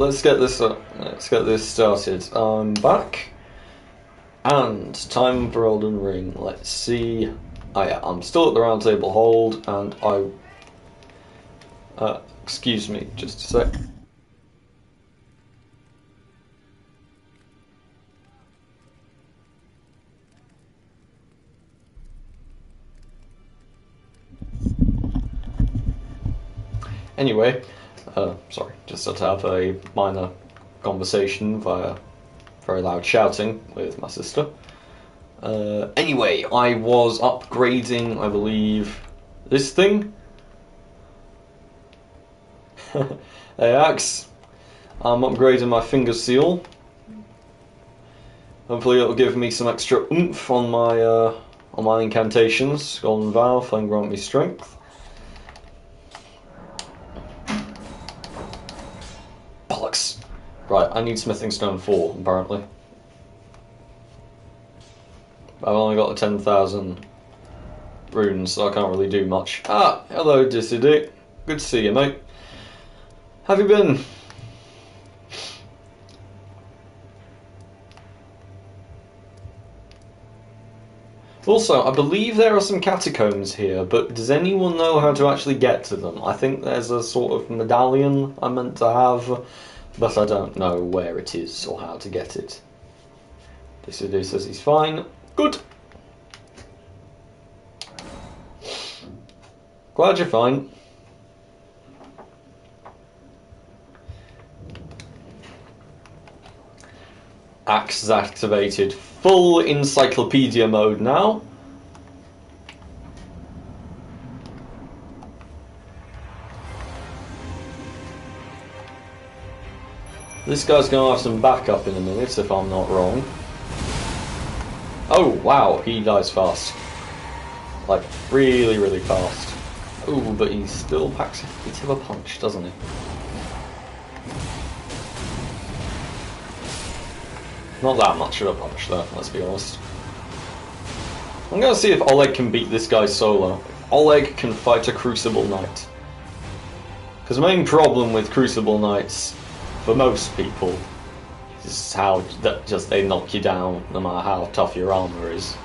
Let's get this started. I'm back, and time for Elden Ring. Let's see. Oh yeah, I'm still at the round table hold, and excuse me, just a sec. Anyway, sorry, just had to have a minor conversation via very loud shouting with my sister. Anyway, I was upgrading, I believe, this thing. Hey Axe, I'm upgrading my finger seal. Hopefully it'll give me some extra oomph on my incantations. Golden Vow, Flame grant me strength. Bollocks! Right, I need Smithing Stone 4, apparently. I've only got the 10,000 runes, so I can't really do much. Ah, hello Dissidy. Good to see you, mate. How have you been? Also, I believe there are some catacombs here, but does anyone know how to actually get to them? I think there's a sort of medallion I'm meant to have, but I don't know where it is or how to get it. Dissidy says he's fine. Good! Glad you're fine. Axe is activated. Full encyclopedia mode now. This guy's gonna have some backup in a minute, if I'm not wrong. Oh, wow, he dies fast. Like, really, really fast. Ooh, but he still packs a bit of a punch, doesn't he? Not that much of a punch, though, let's be honest. I'm gonna see if Oleg can beat this guy solo. If Oleg can fight a Crucible Knight. Because the main problem with Crucible Knights, for most people, is how they knock you down, no matter how tough your armor is.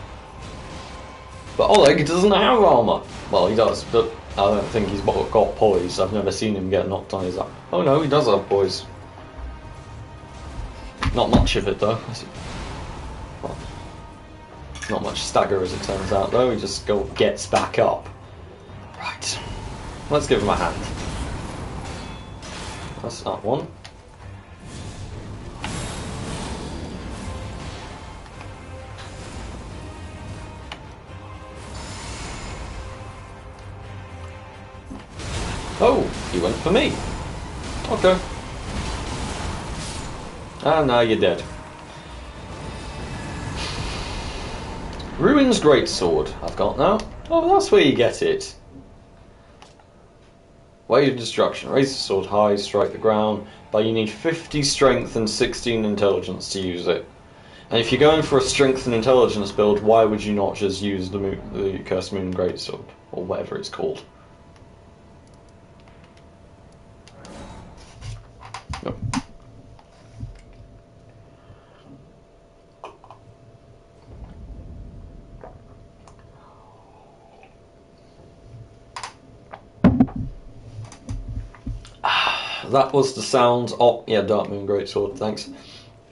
But Oleg doesn't have armor. Well, he does, but I don't think he's got poise. I've never seen him get knocked on his arm. Oh no, he does have poise. Not much of it though. Well, not much stagger as it turns out though, he just gets back up. Right. Let's give him a hand. That's that one. Oh, he went for me. Okay. And now you're dead. Ruin's Greatsword I've got now. Oh, that's where you get it. Wave of Destruction. Raise the sword high, strike the ground. But you need 50 strength and 16 intelligence to use it. And if you're going for a strength and intelligence build, why would you not just use the Cursed Moon Greatsword? Or whatever it's called. Nope. That was the sound of... Yeah, Dark Moon Greatsword, thanks.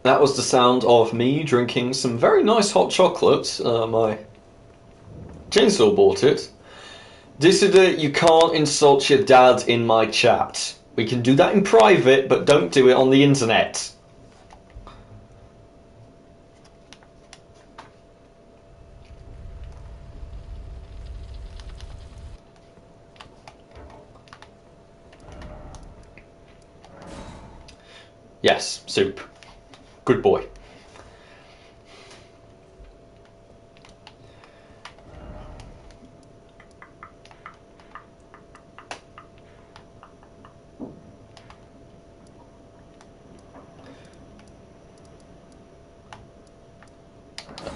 That was the sound of me drinking some very nice hot chocolate. My chainsaw bought it. Dissider, you can't insult your dad in my chat. We can do that in private, but don't do it on the internet. Yes, soup. Good boy.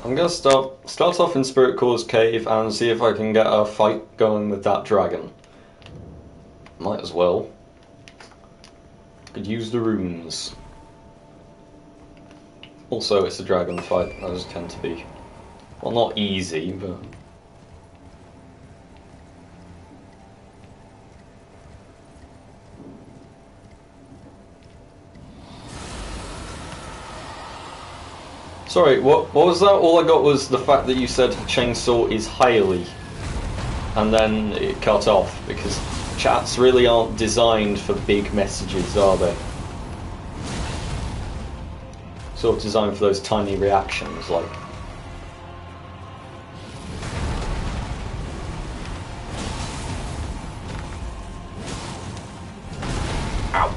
I'm gonna start off in Spirit Core's cave and see if I can get a fight going with that dragon. Might as well. Could use the runes. Also, it's a dragon fight. Those tend to be, well, not easy, but... Sorry, what was that? All I got was the fact that you said chainsaw is highly, and then it cut off, because chats really aren't designed for big messages, are they? Sort of designed for those tiny reactions, like... Ow!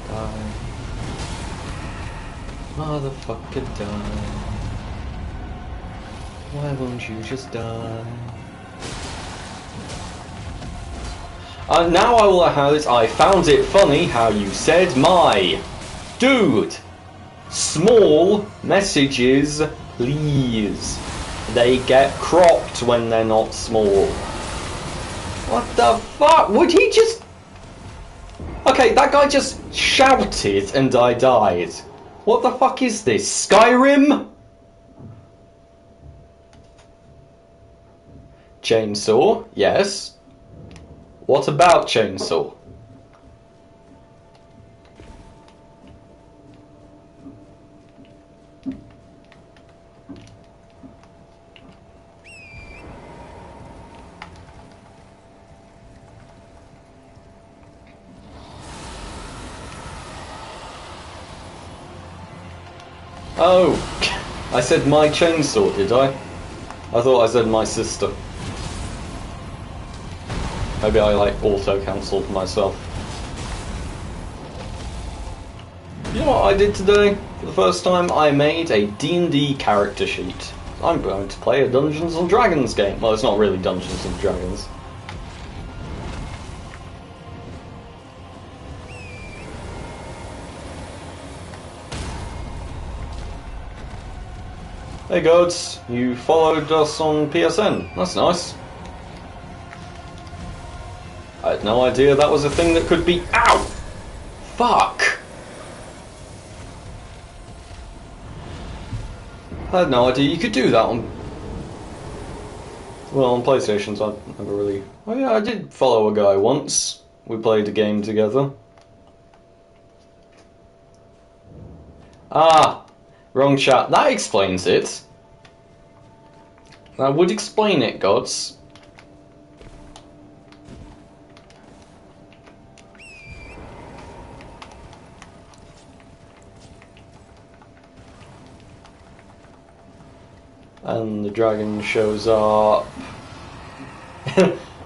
Die. Motherfucker, die. Why won't you just die? Now I will have this. I found it funny how you said my... Dude! Small messages, please. They get cropped when they're not small. What the fuck? Would he just... Okay, that guy just shouted and I died. What the fuck is this? Skyrim? Chainsaw, yes. What about chainsaw? Oh, I said my chainsaw, did I? I thought I said my sister. Maybe I like auto-cancelled myself. You know what I did today? For the first time I made a D&D character sheet. I'm going to play a Dungeons and Dragons game. Well, it's not really Dungeons and Dragons. Hey gods, you followed us on PSN. That's nice. I had no idea that was a thing that could be... Ow! Fuck! I had no idea you could do that on... Well, on PlayStations I never really... Oh yeah, I did follow a guy once. We played a game together. Ah! Wrong chat. That explains it. That would explain it, gods. And the dragon shows up.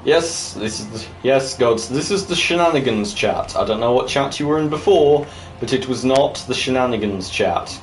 Yes, this is the, yes, gods. This is the shenanigans chat. I don't know what chat you were in before, but it was not the shenanigans chat.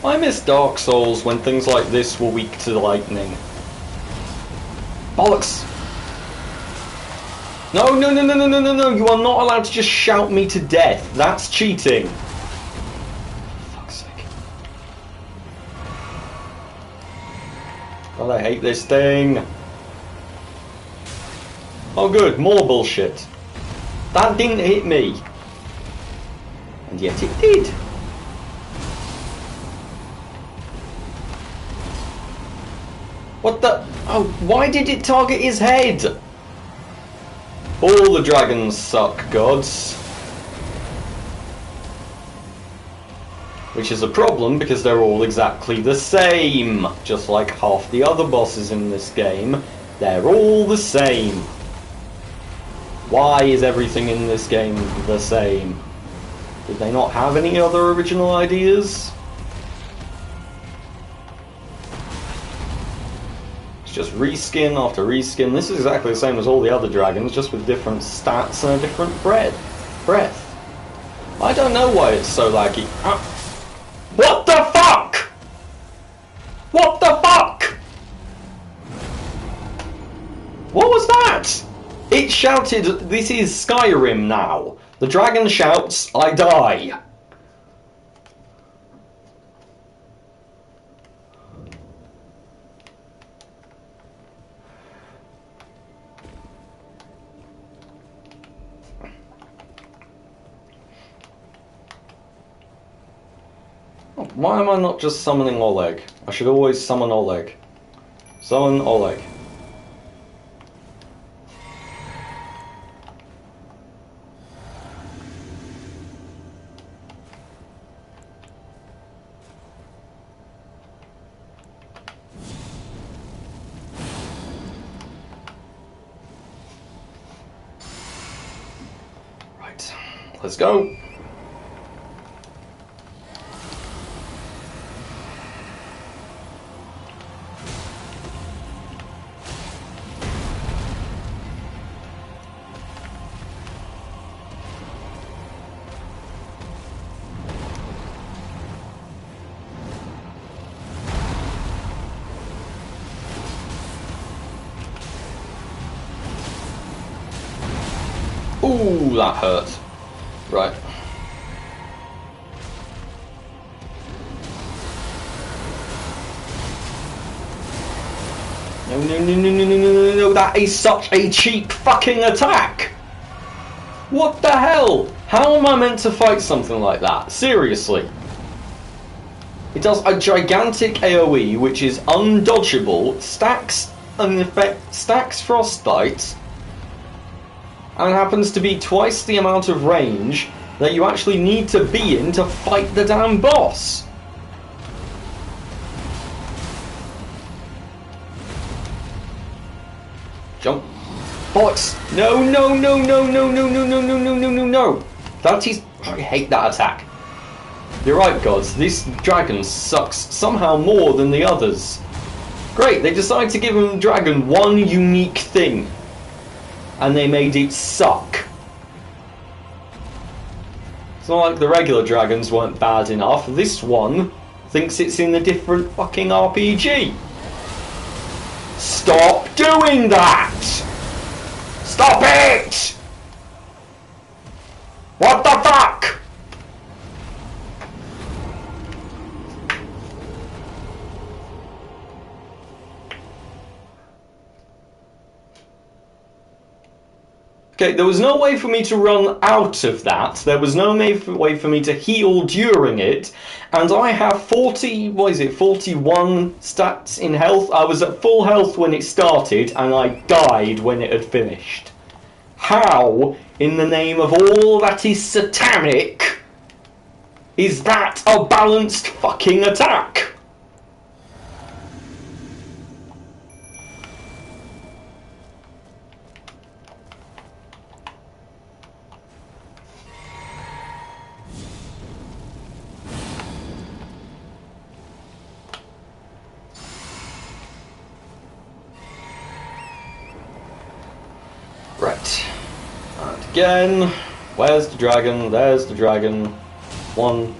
I miss Dark Souls when things like this were weak to lightning. Bollocks! No, no, no, no, no, no, no, no! You are not allowed to just shout me to death. That's cheating. For fuck's sake. God, I hate this thing. Oh good, more bullshit. That didn't hit me. And yet it did. What the? Oh, why did it target his head? All the dragons suck, gods. Which is a problem because they're all exactly the same. Just like half the other bosses in this game, they're all the same. Why is everything in this game the same? Did they not have any other original ideas? It's just reskin after reskin. This is exactly the same as all the other dragons, just with different stats and a different breath. I don't know why it's so laggy. What the fuck? What the fuck? What was that? It shouted, "This is Skyrim now." The dragon shouts, "I die." Why am I not just summoning Oleg? I should always summon Oleg. Summon Oleg. Right, let's go. Ooh, that hurt. Right. No, that is such a cheap fucking attack! What the hell? How am I meant to fight something like that? Seriously. It does a gigantic AoE, which is undodgeable, stacks frostbite, and happens to be twice the amount of range that you actually need to be in to fight the damn boss. Jump. Bollocks! No, no, no, no, no, no, no, no, no, no, no, no, no! That is... I hate that attack. You're right, gods. This dragon sucks somehow more than the others. Great, they decided to give him dragon one unique thing. And they made it suck. It's not like the regular dragons weren't bad enough. This one thinks it's in a different fucking RPG. Stop doing that! Stop it! What the fuck? Okay, there was no way for me to run out of that. There was no way for me to heal during it. And I have 41 stats in health. I was at full health when it started, and I died when it had finished. How, in the name of all that is satanic, is that a balanced fucking attack? Right. And again. Where's the dragon? There's the dragon. One.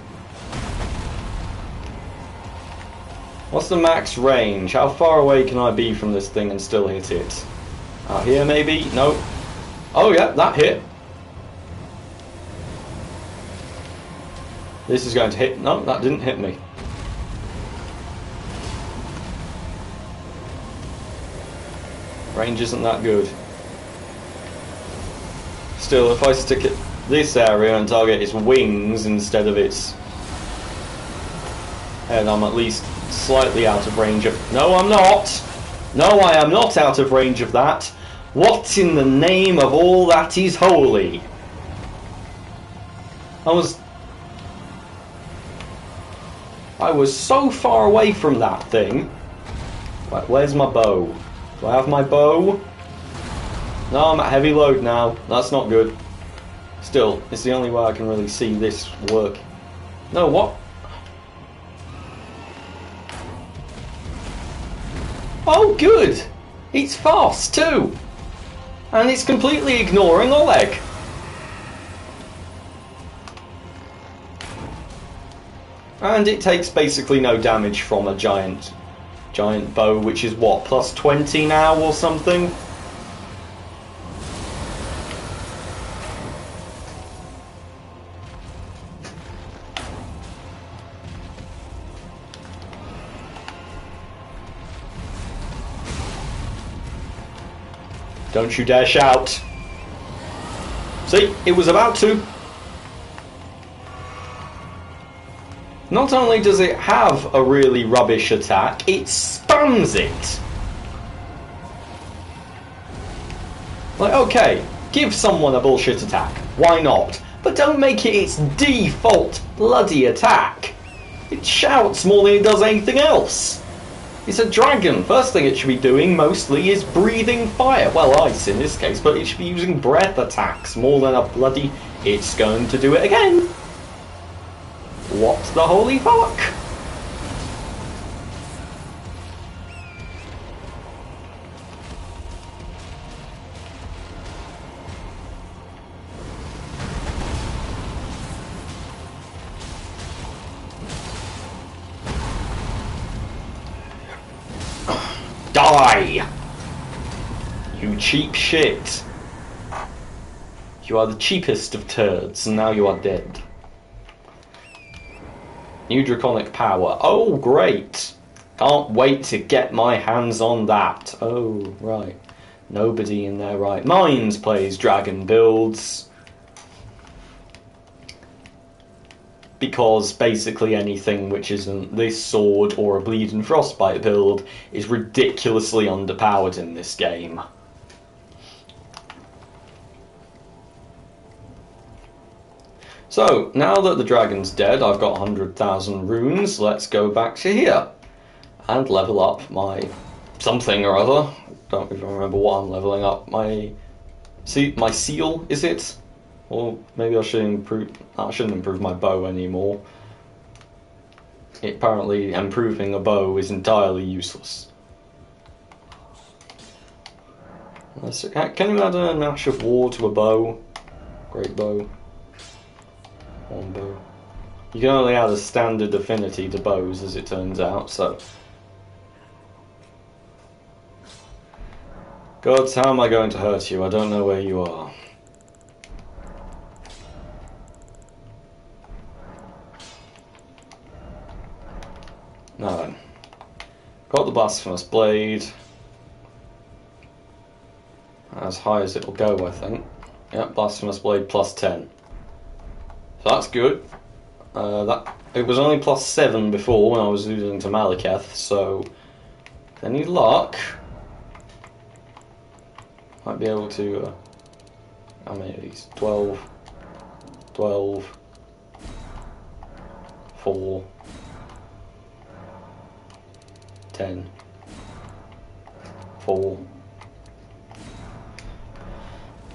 What's the max range? How far away can I be from this thing and still hit it? Out here maybe? No. Oh yeah, that hit. This is going to hit. No, that didn't hit me. Range isn't that good. Still, if I stick at this area and target its wings instead of its head, I'm at least slightly out of range of... No, I'm not! No, I am not out of range of that. What in the name of all that is holy? I was so far away from that thing. Right, where's my bow? Do I have my bow? No, I'm at heavy load now. That's not good. Still, it's the only way I can really see this work. No, what? Oh, good! It's fast, too! And it's completely ignoring Oleg. And it takes basically no damage from a giant bow, which is what, plus 20 now or something? Don't you dare shout. See, it was about to. Not only does it have a really rubbish attack, it spams it. Like, okay, give someone a bullshit attack. Why not? But don't make it its default bloody attack. It shouts more than it does anything else. It's a dragon. First thing it should be doing mostly is breathing fire. Well, ice in this case, but it should be using breath attacks more than a bloody... It's going to do it again. What the holy fuck? Die! You cheap shit. You are the cheapest of turds, and now you are dead. New draconic power. Oh, great! Can't wait to get my hands on that. Oh, right. Nobody in their right minds plays dragon builds. Because basically anything which isn't this sword or a bleed and frostbite build is ridiculously underpowered in this game. So, now that the dragon's dead, I've got 100,000 runes, let's go back to here and level up my something or other. Don't even remember what I'm leveling up. My seal, is it? Or maybe I shouldn't improve my bow anymore. Apparently improving a bow is entirely useless. Can you add a Ash of War to a bow? Great bow. One bow. You can only add a standard affinity to bows, as it turns out, so... Gods, how am I going to hurt you? I don't know where you are. Now then. Got the Blasphemous Blade. As high as it will go, I think. Yep, Blasphemous Blade plus 10. So that's good. It was only plus 7 before when I was losing to Malekith, so any luck, might be able to, how many of these? 12, 12, 4, 10, 4.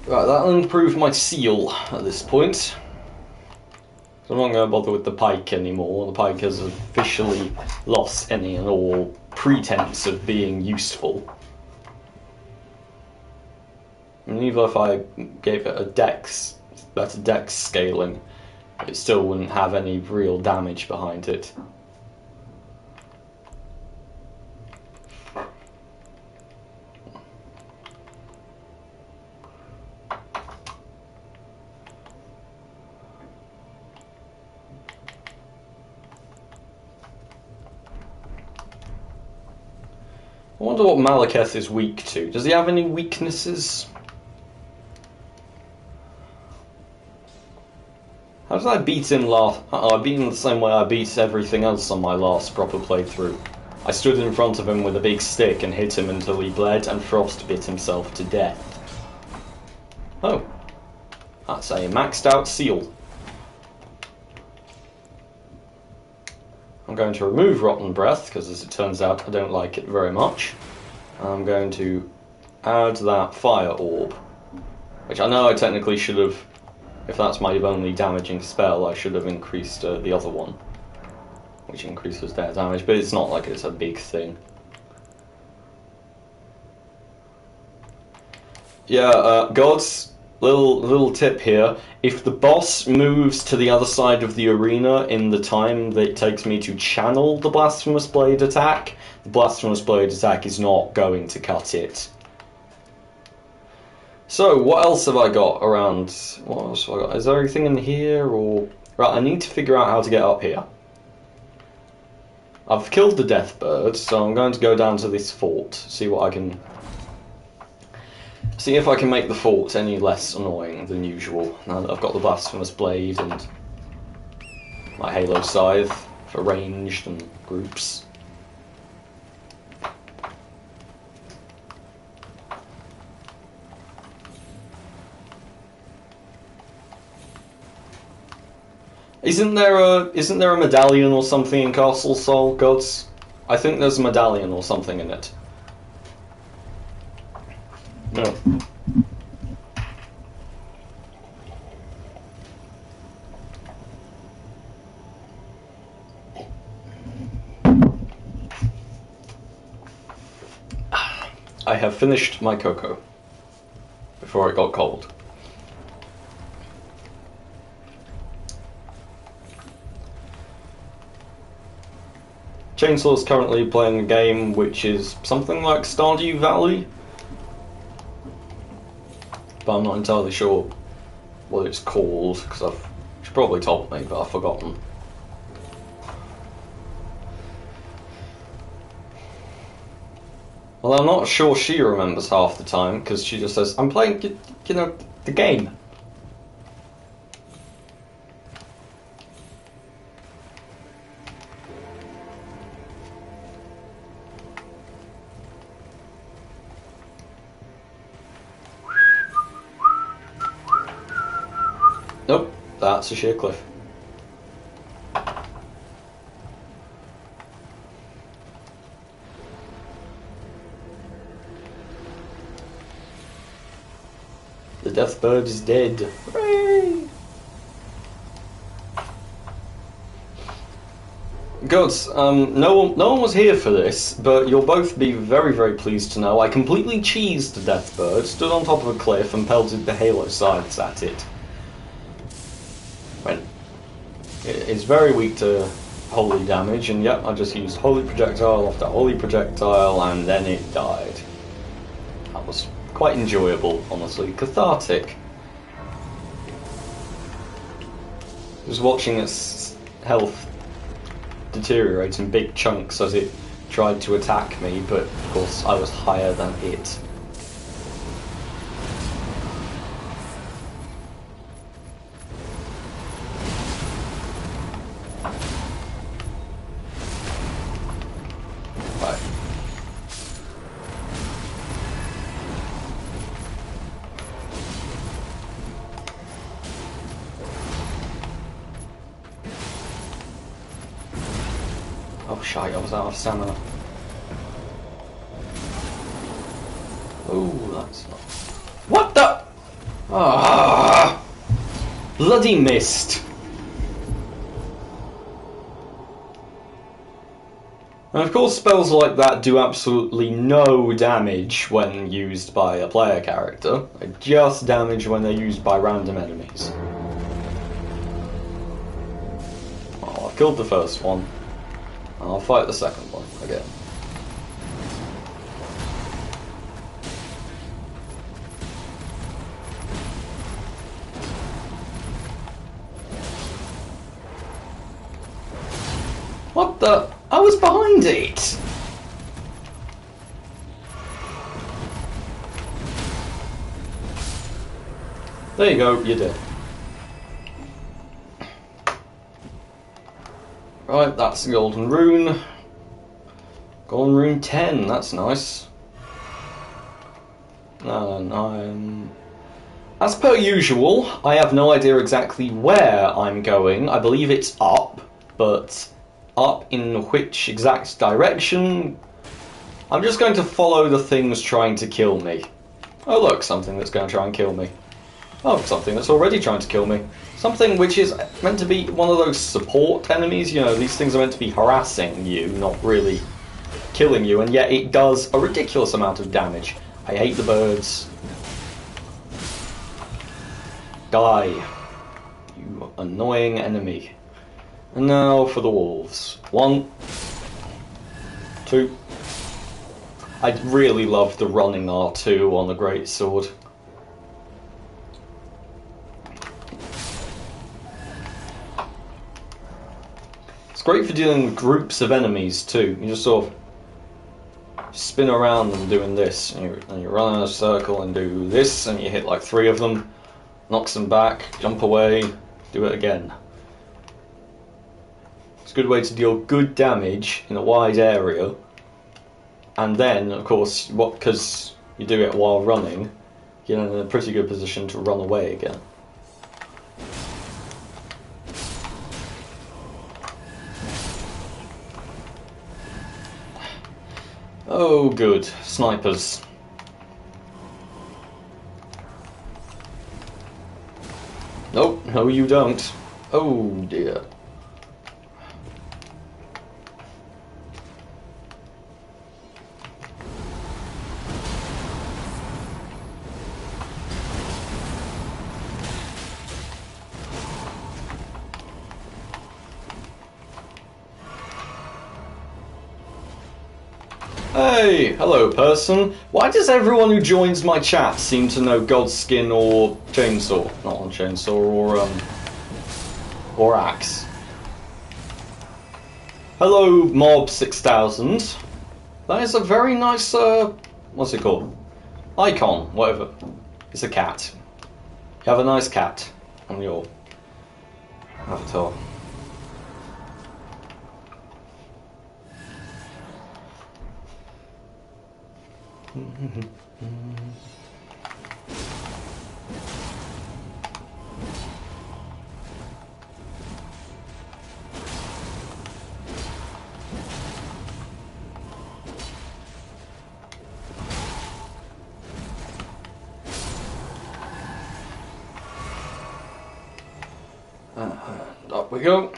Right, that'll improve my seal at this point. So I'm not going to bother with the pike anymore. The pike has officially lost any and all pretense of being useful. And even if I gave it a better dex scaling, it still wouldn't have any real damage behind it. I wonder what Malekith is weak to. Does he have any weaknesses? How did I beat him last? I beat him the same way I beat everything else on my last proper playthrough. I stood in front of him with a big stick and hit him until he bled and frostbit himself to death. Oh. That's a maxed out seal. I'm going to remove Rotten Breath, because as it turns out I don't like it very much. I'm going to add that Fire Orb, which I know I technically should have, if that's my only damaging spell, I should have increased the other one, which increases their damage, but it's not like it's a big thing. Yeah, God's little tip here. If the boss moves to the other side of the arena in the time that it takes me to channel the Blasphemous Blade attack, the Blasphemous Blade attack is not going to cut it. So, what else have I got around? What else have I got? Is there anything in here, or... Right, I need to figure out how to get up here. I've killed the death bird, so I'm going to go down to this fort, see what I can... See if I can make the fort any less annoying than usual, now that I've got the Blasphemous Blade and my Halo Scythe for ranged and groups. Isn't there a medallion or something in Castle Sol, Gods? I think there's a medallion or something in it. No. I have finished my cocoa before it got cold. Chainsaw's currently playing a game which is something like Stardew Valley, but I'm not entirely sure what it's called, because she probably told me, but I've forgotten. Well, I'm not sure she remembers half the time, because she just says, I'm playing, you know, the game. Nope, that's a sheer cliff. The death bird is dead. Hooray! Gods, no one was here for this, but you'll both be very, very pleased to know I completely cheesed the death bird, stood on top of a cliff, and pelted the Halo Scythes at it. It's very weak to holy damage, and yep, I just used holy projectile after holy projectile, and then it died. That was quite enjoyable, honestly. Cathartic. Just watching its health deteriorate in big chunks as it tried to attack me, but of course I was higher than it. Oh shite, I was out of stamina. Oh, that's not... What the... Ah! Bloody missed! And of course spells like that do absolutely no damage when used by a player character. They just damage when they're used by random enemies. Oh, I've killed the first one. I'll fight the second one again. What the? I was behind it! There you go, you're dead. Right, that's the golden rune. Golden rune 10, that's nice. As per usual, I have no idea exactly where I'm going. I believe it's up, but up in which exact direction? I'm just going to follow the things trying to kill me. Oh look, something that's going to try and kill me. Oh, something that's already trying to kill me. Something which is meant to be one of those support enemies, you know, these things are meant to be harassing you, not really killing you, and yet it does a ridiculous amount of damage. I hate the birds. Die. You annoying enemy. And now for the wolves. 1, 2. I really love the running R2 on the greatsword. It's great for dealing with groups of enemies too. You just sort of spin around them doing this, and you run in a circle and do this, and you hit like 3 of them, knocks them back, jump away, do it again. It's a good way to deal good damage in a wide area, and then, of course, because you do it while running, you're in a pretty good position to run away again. Oh, good. Snipers. Nope, no you don't. Oh dear. Hey, hello person. Why does everyone who joins my chat seem to know Godskin or Chainsaw? Not on Chainsaw, or Axe. Hello, Mob 6000. That is a very nice, what's it called? Icon, whatever. It's a cat. You have a nice cat on your avatar. Up we go.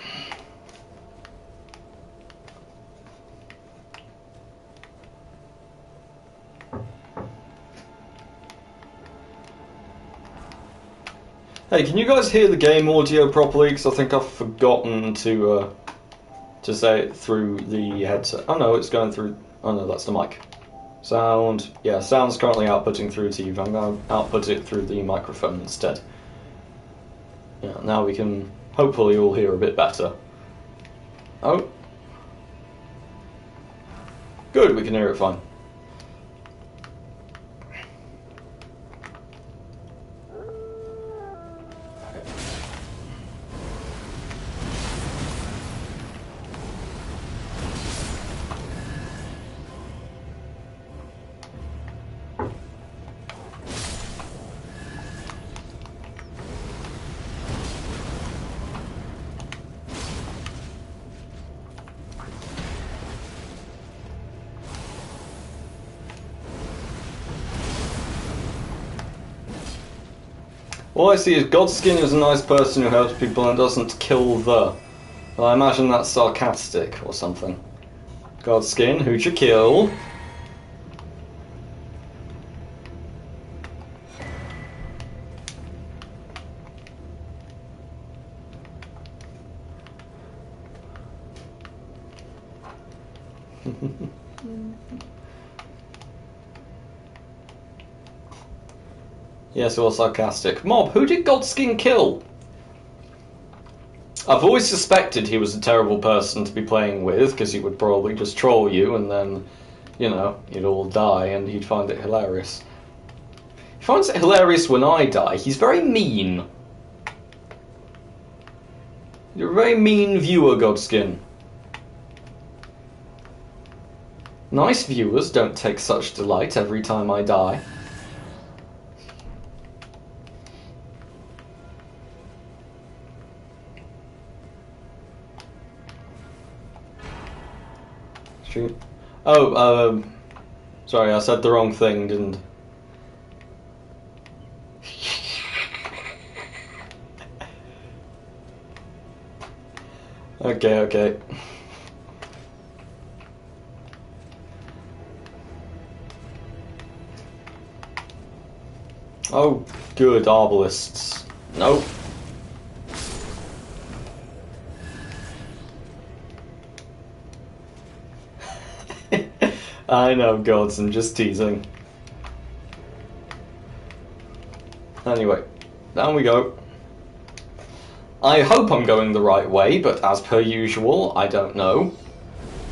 Hey, can you guys hear the game audio properly? Because I think I've forgotten to say it through the headset. Oh no, it's going through. Oh no, that's the mic. Sound. Yeah, sound's currently outputting through TV. I'm going to output it through the microphone instead. Yeah, now we can hopefully all hear a bit better. Oh. Good, we can hear it fine. All I see is Godskin is a nice person who helps people and doesn't kill the. Well, I imagine that's sarcastic or something. Godskin, who'd you kill? Yes, it was sarcastic. Mob, who did Godskin kill? I've always suspected he was a terrible person to be playing with, because he would probably just troll you and then, you know, you'd all die and he'd find it hilarious. He finds it hilarious when I die. He's very mean. You're a very mean viewer, Godskin. Nice viewers don't take such delight every time I die. Oh, sorry, I said the wrong thing, didn't. Okay. Oh, good, arbalists. Nope. I know, gods, I'm just teasing. Anyway, down we go. I hope I'm going the right way, but as per usual, I don't know.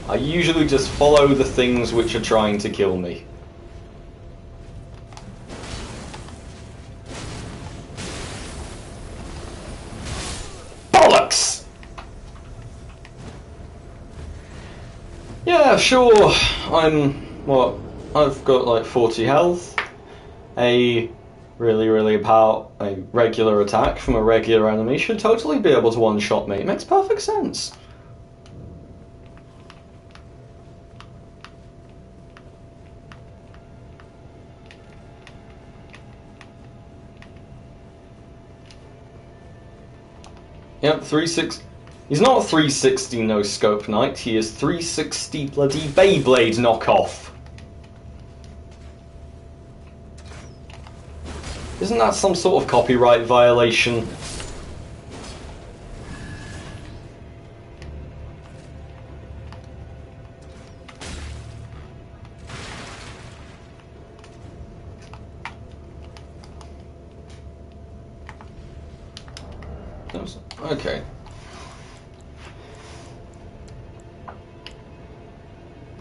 I usually just follow the things which are trying to kill me. Bollocks! Yeah, sure, I've got like 40 health, a regular attack from a regular enemy should totally be able to one-shot me. It makes perfect sense. Yep, 360. He's not a 360 no-scope knight, he is 360 bloody Beyblade knockoff. Isn't that some sort of copyright violation? Okay.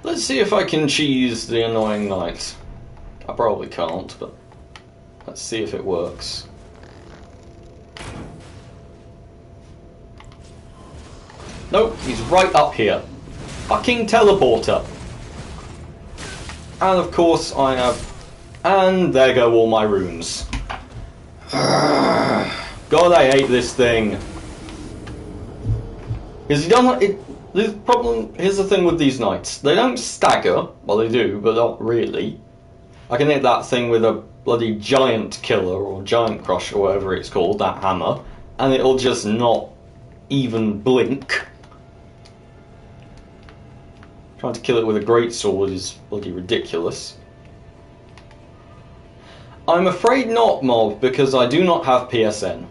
Let's see if I can cheese the annoying knight. I probably can't, but let's see if it works. Nope, he's right up here. Fucking teleporter. And of course I have... And there go all my runes. God, I hate this thing. Because you don't... Here's the thing with these knights. They don't stagger. Well, they do, but not really. I can hit that thing with a bloody giant killer or giant crush or whatever it's called, that hammer, and it'll just not even blink. Trying to kill it with a greatsword is bloody ridiculous. I'm afraid not, Mob, because I do not have PSN.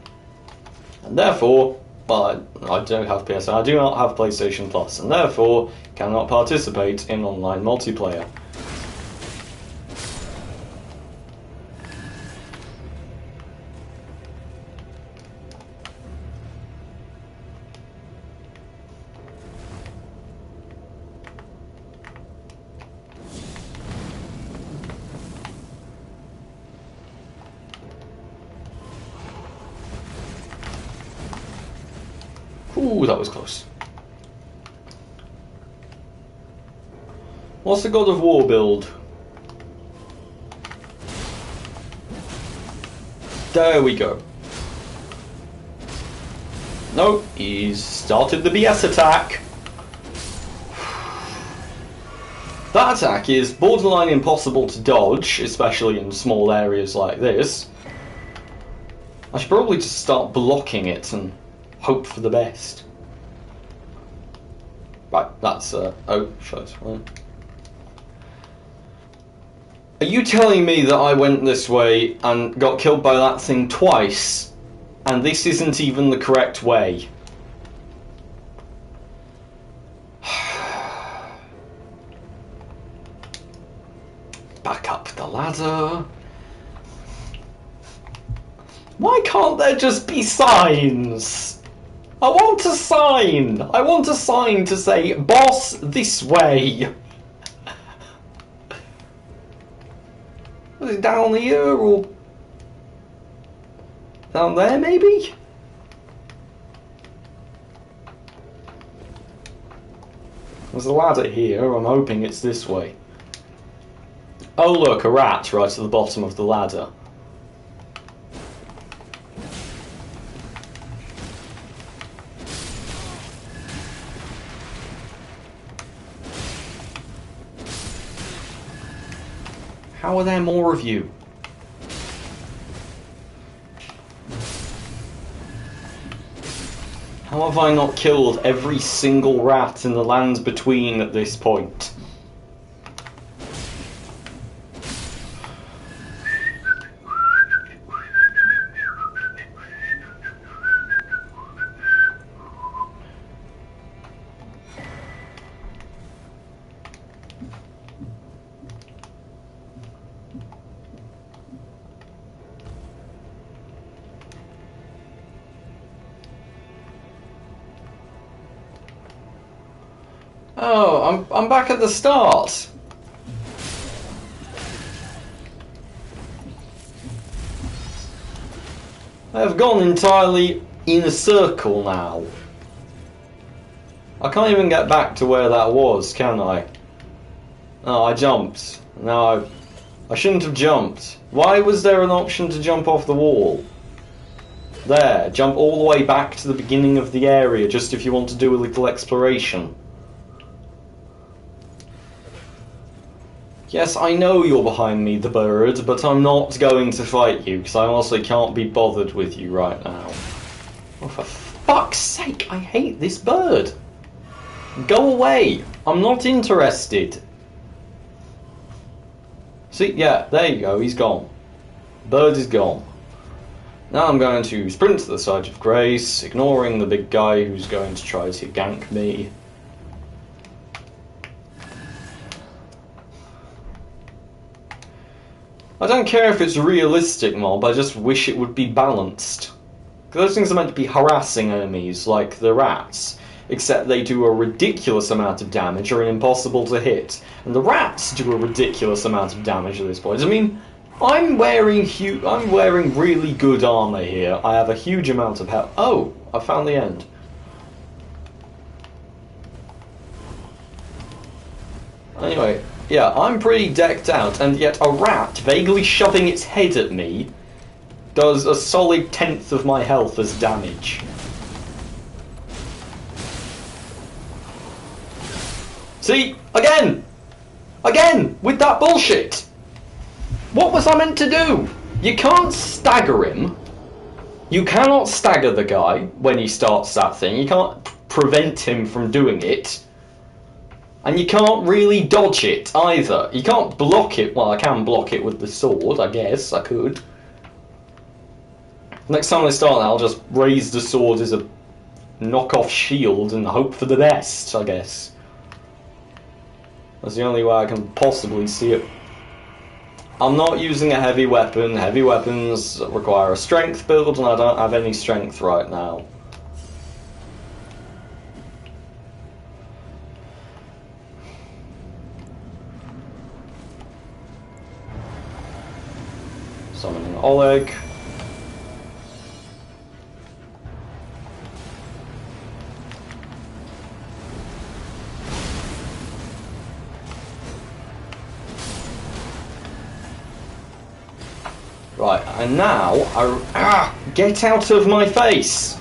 And therefore, well, I don't have PSN, I do not have PlayStation Plus, and therefore cannot participate in online multiplayer. Ooh, that was close. What's the God of War build? There we go. Nope, he's started the BS attack. That attack is borderline impossible to dodge, especially in small areas like this. I should probably just start blocking it and hope for the best. Right, that's oh, shit. Are you telling me that I went this way and got killed by that thing twice, and this isn't even the correct way? Back up the ladder. Why can't there just be signs? I want a sign! I want a sign to say, boss, this way! Was it down here, or... down there, maybe? There's a ladder here, I'm hoping it's this way. Oh look, a rat right at the bottom of the ladder. How are there more of you? How have I not killed every single rat in the lands between at this point? Oh, I'm back at the start. I've gone entirely in a circle now. I can't even get back to where that was, can I? Oh, I jumped. No, I shouldn't have jumped. Why was there an option to jump off the wall? There, jump all the way back to the beginning of the area, just if you want to do a little exploration. Yes, I know you're behind me, the bird, but I'm not going to fight you, because I honestly can't be bothered with you right now. Oh, for fuck's sake, I hate this bird! Go away! I'm not interested! See, yeah, there you go, he's gone. Bird is gone. Now I'm going to sprint to the side of Grace, ignoring the big guy who's going to try to gank me. I don't care if it's a realistic mob, I just wish it would be balanced. Those things are meant to be harassing enemies, like the rats, except they do a ridiculous amount of damage, are impossible to hit. And the rats do a ridiculous amount of damage at this point. I mean, I'm wearing really good armor here. I have a huge amount of health. Oh, I found the end. Anyway, yeah, I'm pretty decked out, and yet a rat vaguely shoving its head at me does a solid 1/10 of my health as damage. See? Again! Again! With that bullshit! What was I meant to do? You can't stagger him. You cannot stagger the guy when he starts that thing. You can't prevent him from doing it. And you can't really dodge it either. You can't block it. Well, I can block it with the sword, I guess. I could. Next time I start that, I'll just raise the sword as a knockoff shield and hope for the best, I guess. That's the only way I can possibly see it. I'm not using a heavy weapon. Heavy weapons require a strength build, and I don't have any strength right now. Summoning Oleg. Right, and now, get out of my face!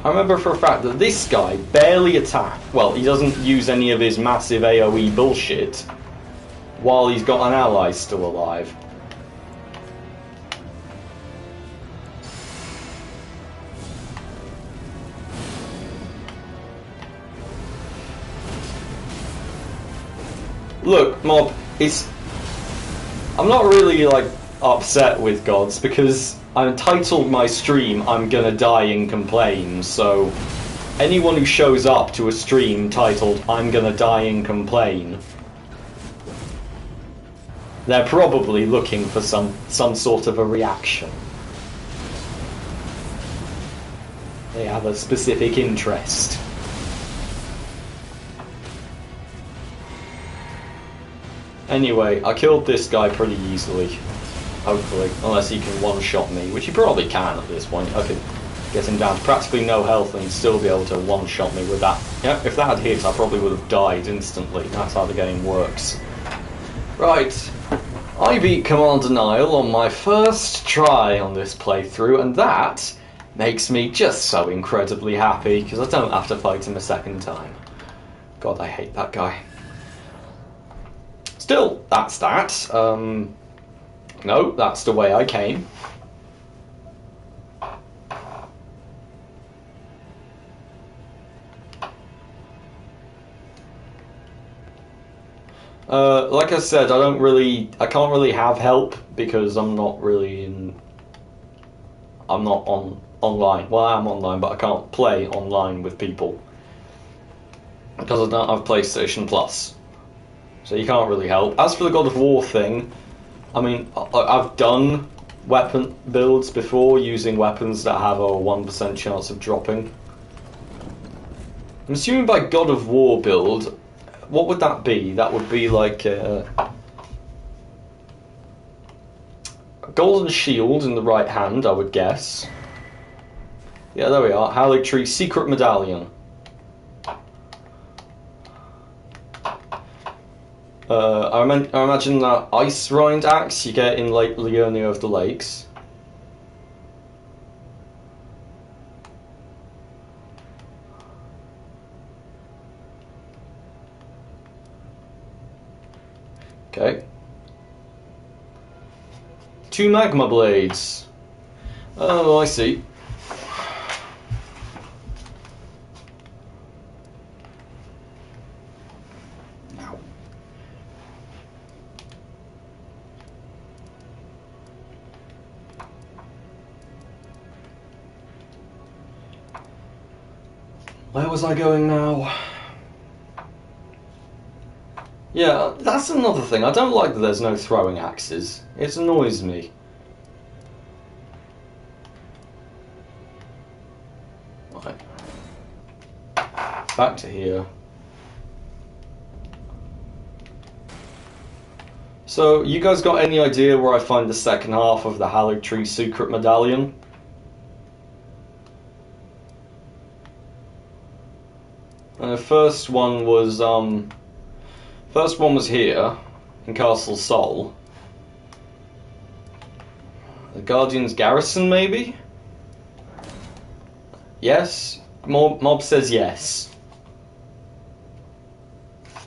I remember for a fact that this guy barely attacks. Well, he doesn't use any of his massive AoE bullshit while he's got an ally still alive. Look, mob, I'm not really, like, upset with gods, because I titled my stream, I'm gonna die and complain, so anyone who shows up to a stream titled, I'm gonna die and complain, they're probably looking for some sort of a reaction. They have a specific interest. Anyway, I killed this guy pretty easily, hopefully, unless he can one-shot me, which he probably can at this point. I could get him down to practically no health and still be able to one-shot me with that. Yeah, if that had hit, I probably would have died instantly. That's how the game works. Right, I beat Commander Nile on my first try on this playthrough, and that makes me just so incredibly happy, because I don't have to fight him a second time. God, I hate that guy. Still, that's that. No, that's the way I came. Like I said, I can't really have help because I'm not online. Well, I am online, but I can't play online with people because I don't have PlayStation Plus. So you can't really help. As for the God of War thing, I mean, I've done weapon builds before using weapons that have a 1% chance of dropping. I'm assuming by God of War build, what would that be? That would be like a golden shield in the right hand, I would guess. Yeah, there we are. Haligtree Secret Medallion. I imagine that Ice Rind Axe you get in Lake Leonia of the Lakes. Okay. 2 Magma Blades. Oh, I see. Where was I going now? Yeah, that's another thing. I don't like that there's no throwing axes. It annoys me. Right. Back to here. So, you guys got any idea where I find the second half of the Haligtree Secret Medallion? And the first one was here, in Castle Sol. The Guardian's Garrison, maybe? Yes? Mob says yes.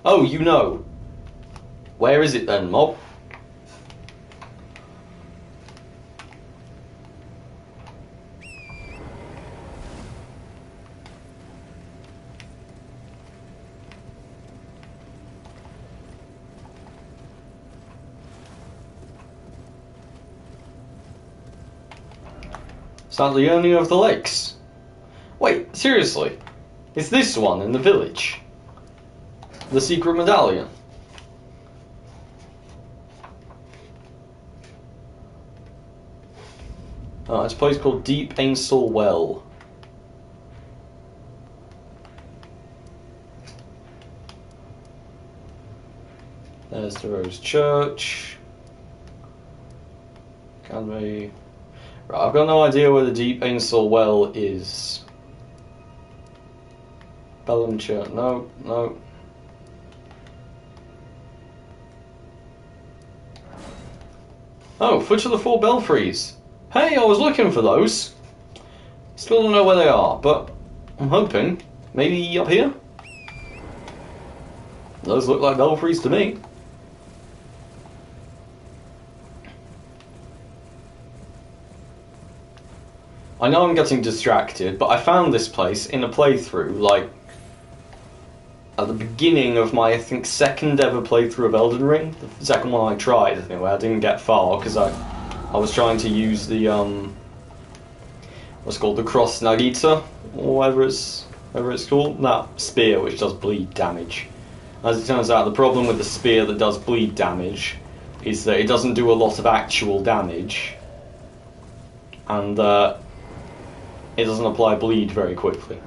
Oh, you know. Where is it then, Mob? Is that Leonia of the Lakes? Wait, seriously? It's this one in the village? The Secret Medallion? Oh, it's a place called Deep Ainsel Well. There's the Rose Church. Academy. Right, I've got no idea where the Deep Ainsel Well is. Bellum Church. No, no. Oh, Foot of the Four Belfries. Hey, I was looking for those. Still don't know where they are, but I'm hoping. Maybe up here? Those look like belfries to me. I know I'm getting distracted, but I found this place in a playthrough, like, at the beginning of my, I think, second ever playthrough of Elden Ring. The second one I tried, anyway. I didn't get far, because I was trying to use the, what's called the Cross Nagita, or whatever it's called. That spear, which does bleed damage. As it turns out, the problem with the spear that does bleed damage is that it doesn't do a lot of actual damage, and, it doesn't apply bleed very quickly.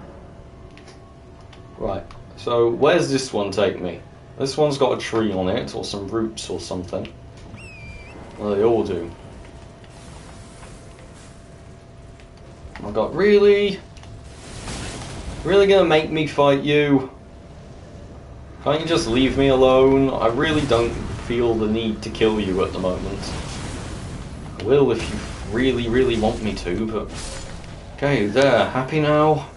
Right, so where's this one take me? This one's got a tree on it, or some roots or something. Well, they all do. Oh my god, really? Really gonna make me fight you? Can't you just leave me alone? I really don't feel the need to kill you at the moment. I will if you really, really want me to, but... Okay, there. Happy now?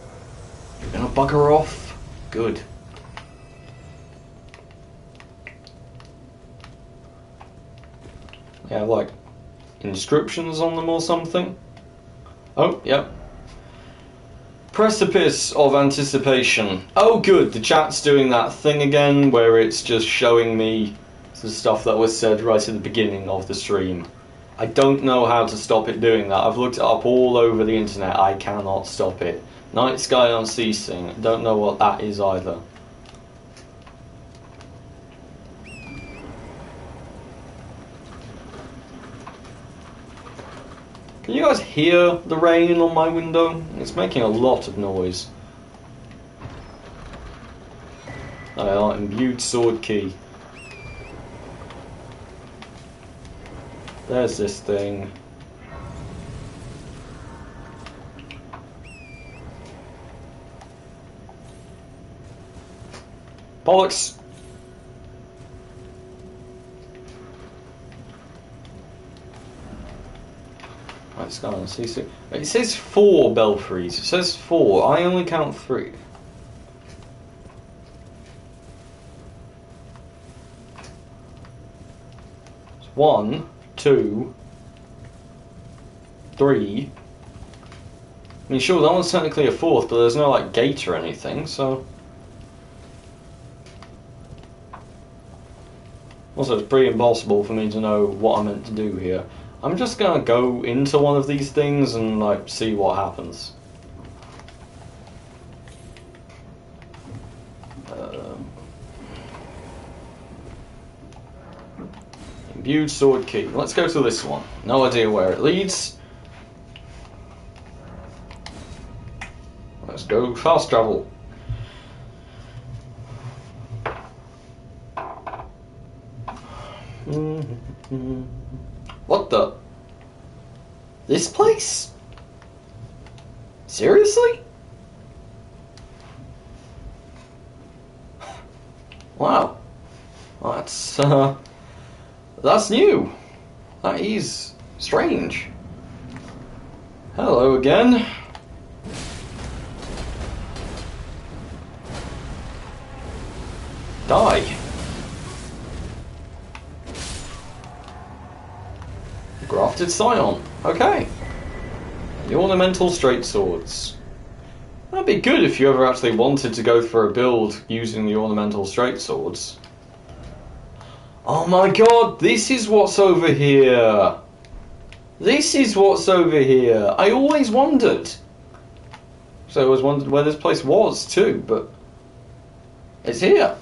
You're gonna bugger off? Good. They have, like, inscriptions on them or something? Oh, yep. Precipice of Anticipation. Oh, good. The chat's doing that thing again where it's just showing me the stuff that was said right at the beginning of the stream. I don't know how to stop it doing that. I've looked it up all over the internet. I cannot stop it. Night Sky Unceasing. Don't know what that is either. Can you guys hear the rain on my window? It's making a lot of noise. They are imbued sword key. There's this thing. Bollocks! Right, it's gone. It says 4 belfries. It says 4. I only count 3. It's 1, 2, 3. I mean, sure, that one's technically a 4th, but there's no like gate or anything, so. Also, it's pretty impossible for me to know what I'm meant to do here. I'm just gonna go into one of these things and like see what happens. Imbued sword key. Let's go to this one. No idea where it leads. Let's go fast travel. What the? This place? Seriously? Wow. That's new. That is strange. Hello again. Die. Grafted Scion. Okay. The ornamental straight swords. That'd be good if you ever actually wanted to go for a build using the ornamental straight swords. Oh my god, this is what's over here. This is what's over here. I always wondered. So I always wondered where this place was too, but it's here.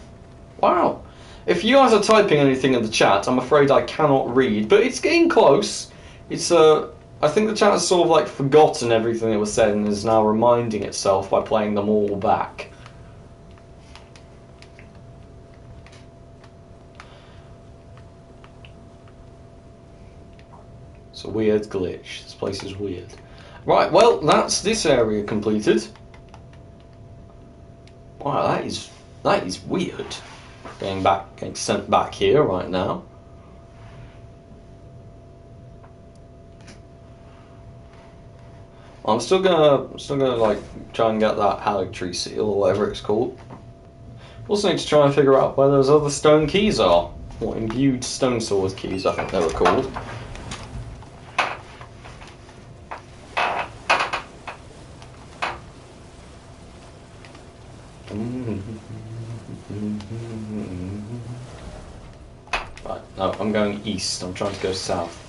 Wow. If you guys are typing anything in the chat, I'm afraid I cannot read, but it's getting close. It's I think the chat has sort of like forgotten everything that was said and is now reminding itself by playing them all back. It's a weird glitch. This place is weird. Right, well, that's this area completed. Wow, that is weird. Getting sent back here right now. I'm still gonna like try and get that Haligtree seal or whatever it's called. Also need to try and figure out where those other stone keys are. Or imbued stone sword keys, I think they were called. Right, no, I'm going east. I'm trying to go south.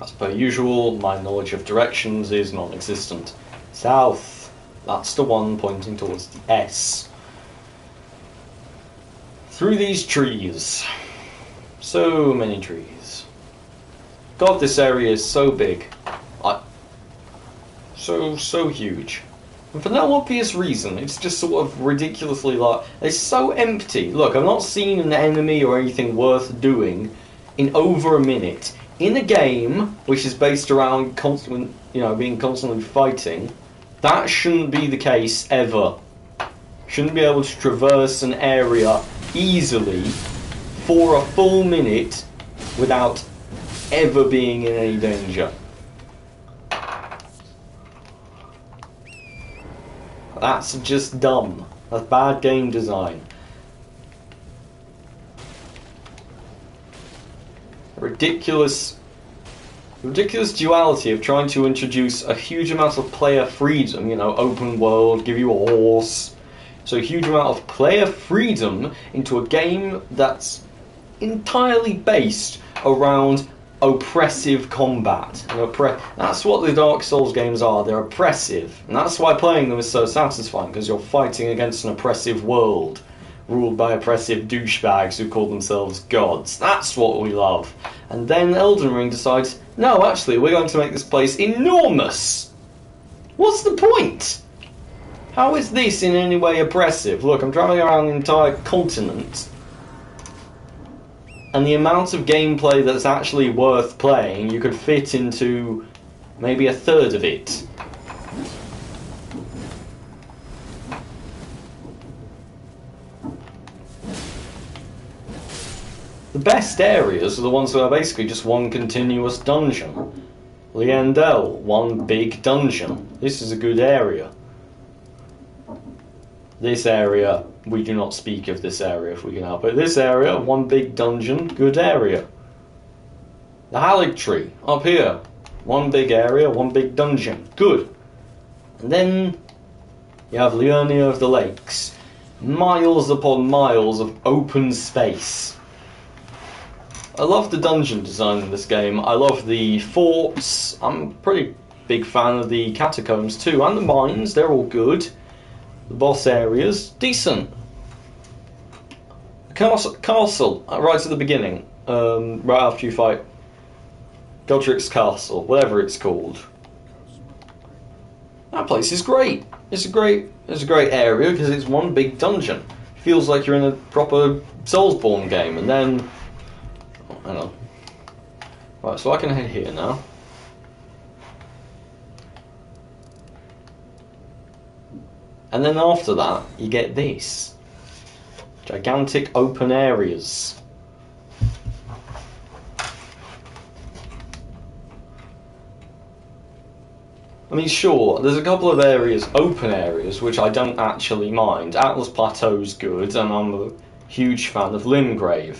As per usual, my knowledge of directions is non-existent. South. That's the one pointing towards the S. Through these trees. So many trees. God, this area is so big. So huge. And for no obvious reason, it's just sort of ridiculously large. It's so empty. Look, I've not seen an enemy or anything worth doing in over a minute. In a game which is based around being constantly fighting, that shouldn't be the case ever. Shouldn't be able to traverse an area easily for a full minute without ever being in any danger. That's just dumb. That's bad game design. Ridiculous duality of trying to introduce a huge amount of player freedom, open world, give you a horse. So a huge amount of player freedom into a game that's entirely based around oppressive combat. That's what the Dark Souls games are. They're oppressive. And that's why playing them is so satisfying, because you're fighting against an oppressive world ruled by oppressive douchebags who call themselves gods. That's what we love. And then Elden Ring decides, no, actually, we're going to make this place enormous. What's the point? How is this in any way oppressive? Look, I'm traveling around an entire continent, and the amount of gameplay that's actually worth playing, you could fit into maybe a third of it. The best areas are the ones that are basically just one continuous dungeon. Liendel, one big dungeon. This is a good area. This area, we do not speak of this area if we can help it. This area, one big dungeon, good area. The Hallig Tree, up here. One big area, one big dungeon, good. And then you have Liurnia of the Lakes. Miles upon miles of open space. I love the dungeon design in this game. I love the forts. I'm a pretty big fan of the catacombs too. And the mines, they're all good. The boss areas, decent. Castle, right at the beginning. Right after you fight Godric's Castle, whatever it's called. That place is great. It's a great area because it's one big dungeon. Feels like you're in a proper Soulsborne game, and then hang on. Right, so I can head here now. And then after that, you get this. Gigantic open areas. I mean, sure, there's a couple of areas, open areas, which I don't actually mind. Atlas Plateau's good, and I'm a huge fan of Limgrave.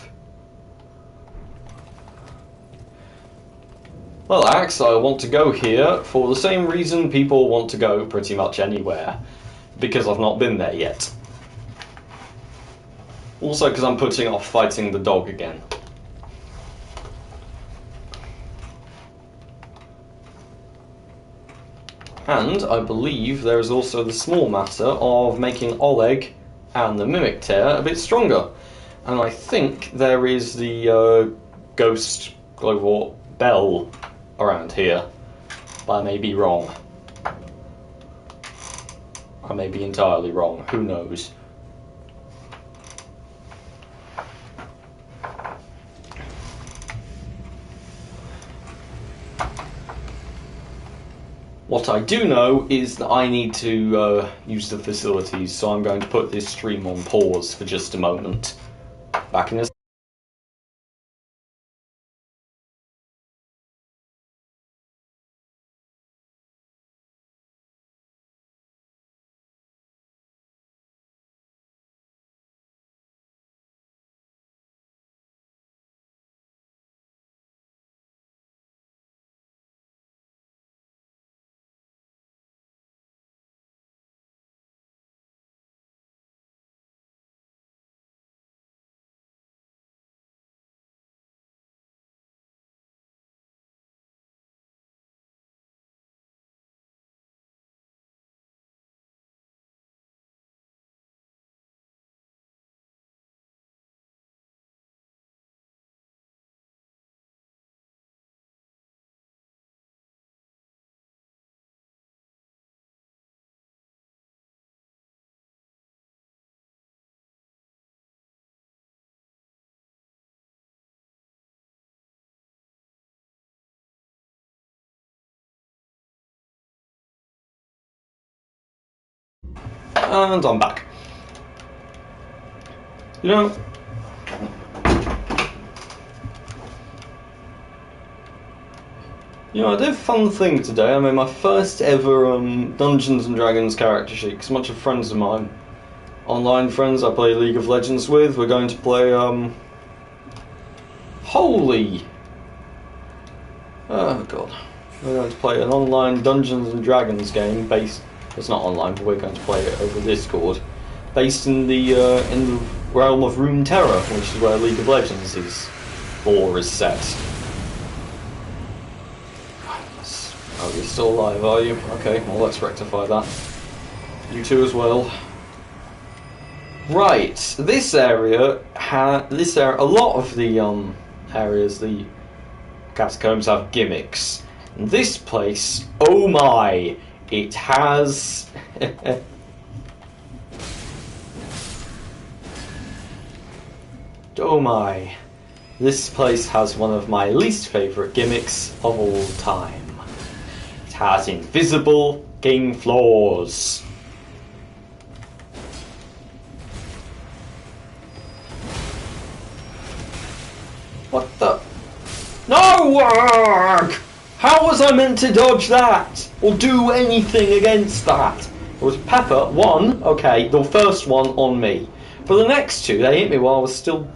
Well, Axe, I want to go here for the same reason people want to go pretty much anywhere. Because I've not been there yet. Also because I'm putting off fighting the dog again. And I believe there is also the small matter of making Oleg and the Mimic Tear a bit stronger. And I think there is the Ghost Glowort Bell around here. But I may be wrong. I may be entirely wrong, who knows. What I do know is that I need to use the facilities, so I'm going to put this stream on pause for just a moment. Back in a And I'm back. You know, I did a fun thing today. I made my first ever Dungeons and Dragons character sheet, because a bunch of friends of mine, online friends I play League of Legends with, we're going to play, holy! Oh god. We're going to play an online Dungeons and Dragons game based, it's not online, but we're going to play it over Discord, based in the realm of Runeterra, which is where League of Legends is, lore is set. Oh, you're still alive, are you? Okay, well let's rectify that. You two as well. Right, this area, a lot of the areas, the catacombs have gimmicks. And this place, oh my, it has Oh my. This place has one of my least favourite gimmicks of all time. It has invisible game floors. What the? No! How was I meant to dodge that? Or do anything against that? It was Pepper, one, okay, the first one on me. For the next two, they hit me while I was still...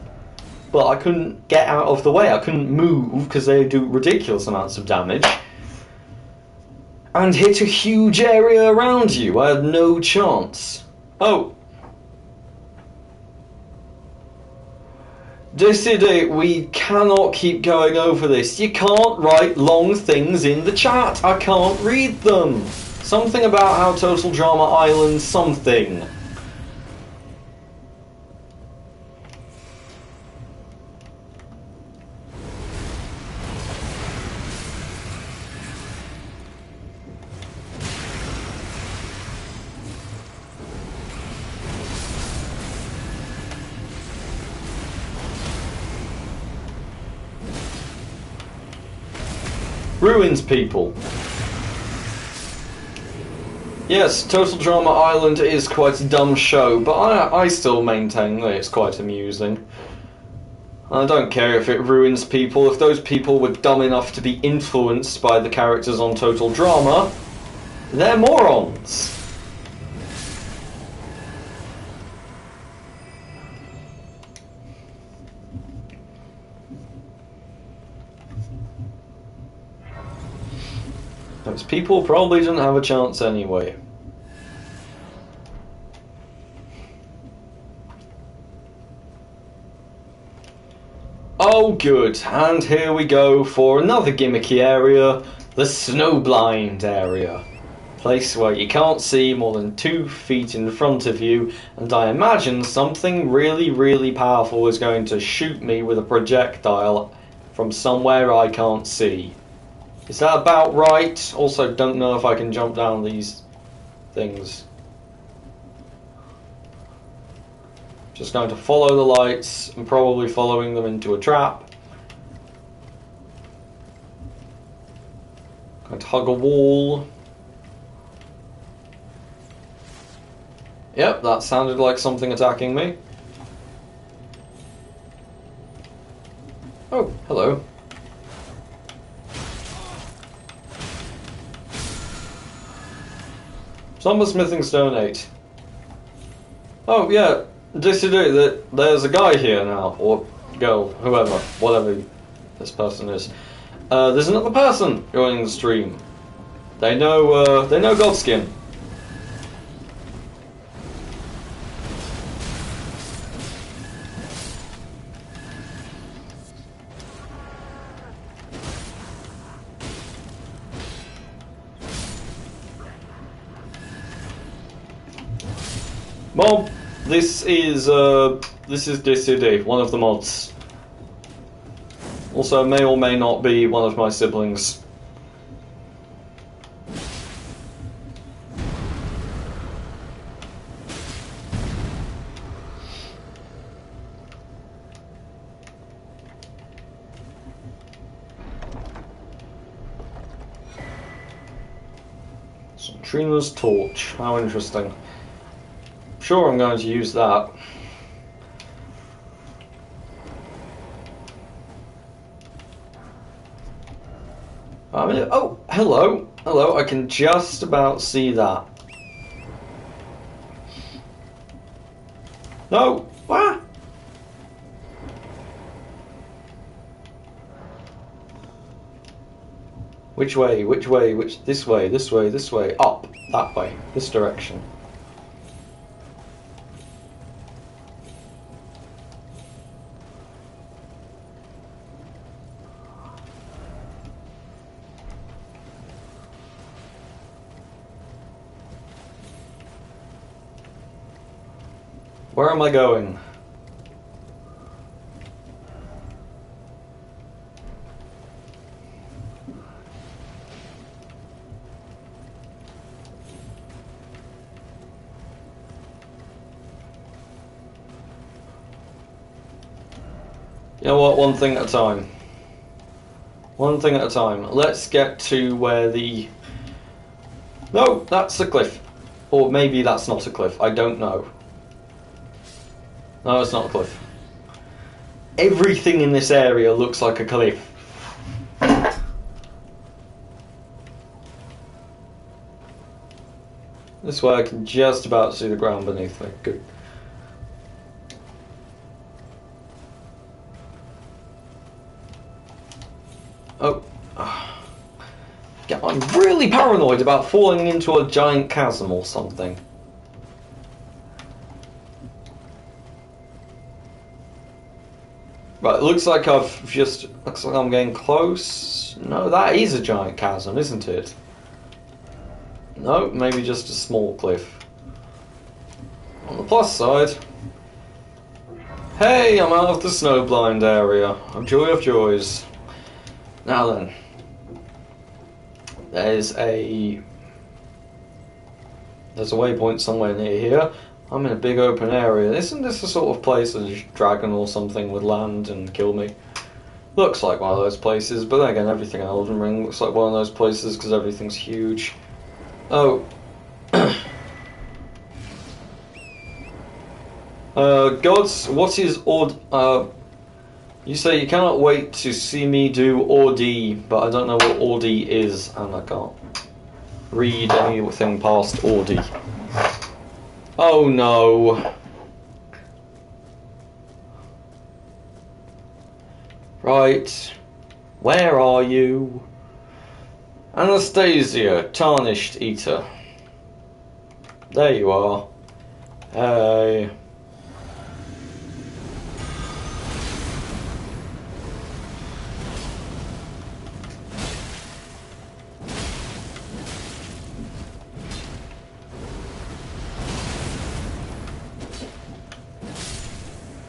But I couldn't get out of the way. I couldn't move because they do ridiculous amounts of damage. And hit a huge area around you. I had no chance. Oh. Decide, we cannot keep going over this. You can't write long things in the chat. I can't read them. Something about how Total Drama Island something. Ruins people. Yes, Total Drama Island is quite a dumb show, but I still maintain that it's quite amusing. I don't care if it ruins people. If those people were dumb enough to be influenced by the characters on Total Drama, they're morons. Those people probably didn't have a chance anyway. Oh good, and here we go for another gimmicky area, the Snowblind area. Place where you can't see more than 2 feet in front of you, and I imagine something really, really powerful is going to shoot me with a projectile from somewhere I can't see. Is that about right? Also, don't know if I can jump down these things. Just going to follow the lights and probably following them into a trap. Going to hug a wall. Yep, that sounded like something attacking me. Oh, hello. Summer Smithing Stone 8. Oh, yeah. That there's a guy here now, or girl, whoever, whatever this person is. There's another person joining the stream. They know Godskin. Mob, this is DCD, one of the mods. Also, may or may not be one of my siblings. So, Trina's torch, how interesting. Sure, I'm going to use that. Oh, hello. Hello, I can just about see that. No! What? Which way? Which way? This way, this way, this way. Up. That way. This direction. Where am I going? You know what? One thing at a time. One thing at a time. Let's get to where the... No, that's a cliff. Or maybe that's not a cliff. I don't know. No, it's not a cliff. Everything in this area looks like a cliff. This way I can just about see the ground beneath me. Good. Oh. Yeah, I'm really paranoid about falling into a giant chasm or something. Right, it looks like looks like I'm getting close. No, that is a giant chasm, isn't it? No, maybe just a small cliff. On the plus side, hey, I'm out of the snowblind area. A joy of joys. Now then, there's a waypoint somewhere near here. I'm in a big open area. Isn't this the sort of place a dragon or something would land and kill me? Looks like one of those places, but then again, everything in Elden Ring looks like one of those places because everything's huge. Oh. Gods, what is you say you cannot wait to see me do Ordi, but I don't know what Ordi is, and I can't read anything past Ordi. Oh no. Right. Where are you? Anastasia, Tarnished Eater. There you are. Hey.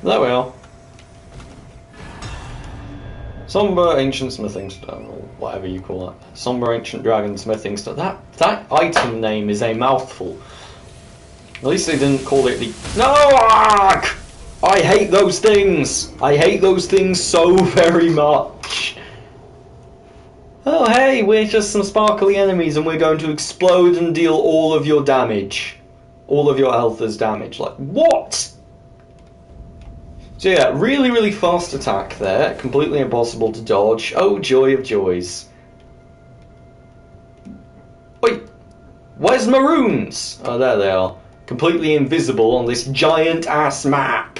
There we are. Somber Ancient Smithing Stone, or whatever you call that. Somber Ancient Dragon Smithing Stone. That item name is a mouthful. At least they didn't call it the... No! I hate those things! I hate those things so very much. Oh hey, we're just some sparkly enemies and we're going to explode and deal all of your damage. All of your health as damage. Like, what? So yeah, really, really fast attack there. Completely impossible to dodge. Oh, joy of joys. Wait, where's my runes? Oh, there they are. Completely invisible on this giant-ass map.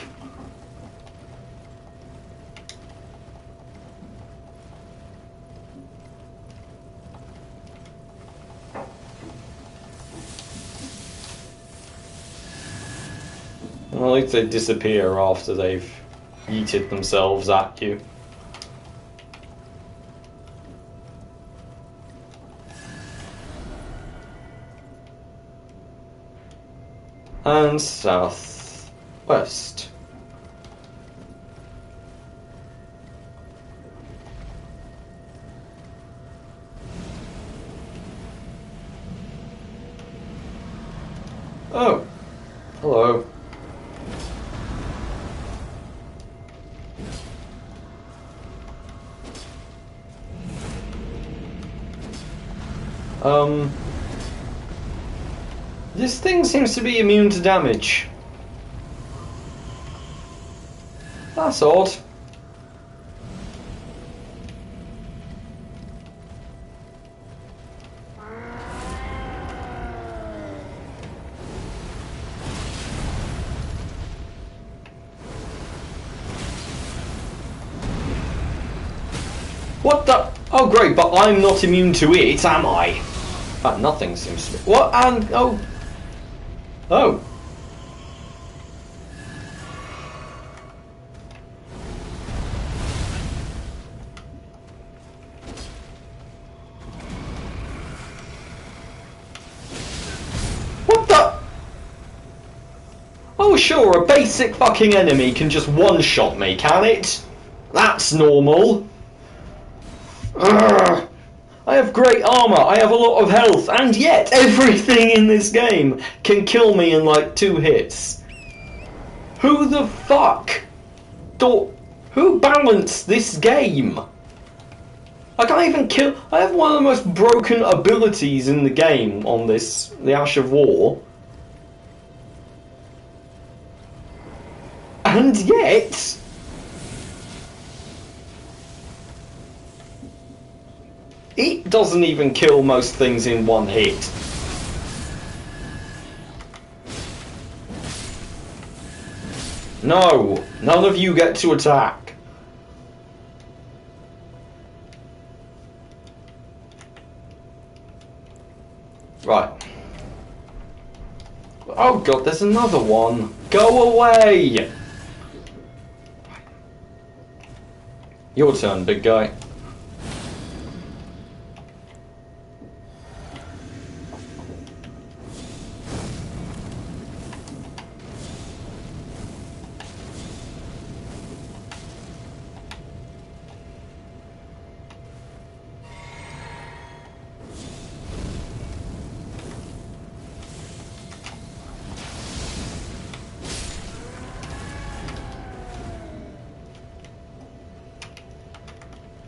Well, at least they disappear after they've yeeted themselves at you. And southwest. Oh, hello. This thing seems to be immune to damage. That's odd. What the? Oh great, but I'm not immune to it, am I? Nothing seems to be... What? And... Oh. Oh. What the? Oh sure, a basic fucking enemy can just one-shot me, can it? That's normal. Urgh. I have great armor, I have a lot of health, and yet everything in this game can kill me in like 2 hits. Who the fuck thought Who balanced this game? I can't even kill... I have one of the most broken abilities in the game on this, the Ash of War. And yet... it doesn't even kill most things in one hit. No, none of you get to attack. Right. Oh god, there's another one. Go away! Your turn, big guy.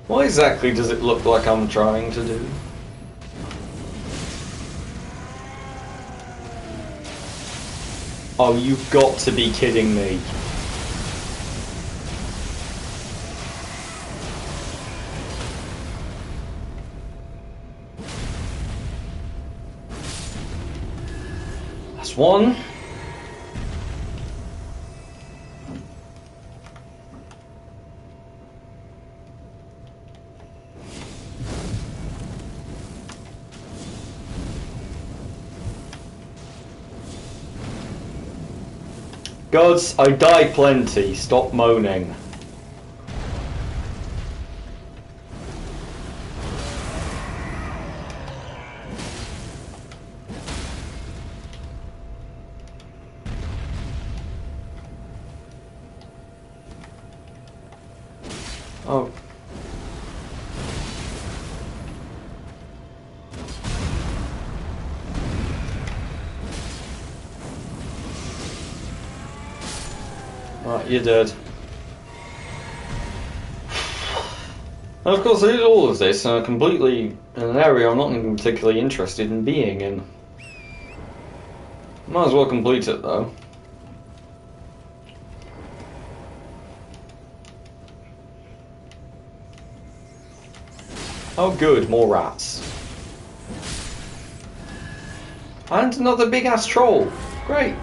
What exactly does it look like I'm trying to do? Oh, you've got to be kidding me. That's one. Gods, I die plenty. Stop moaning. Oh. Right, you're dead. And of course, I did all of this completely in an area I'm not even particularly interested in being in. Might as well complete it though. Oh good, more rats. And another big ass troll. Great.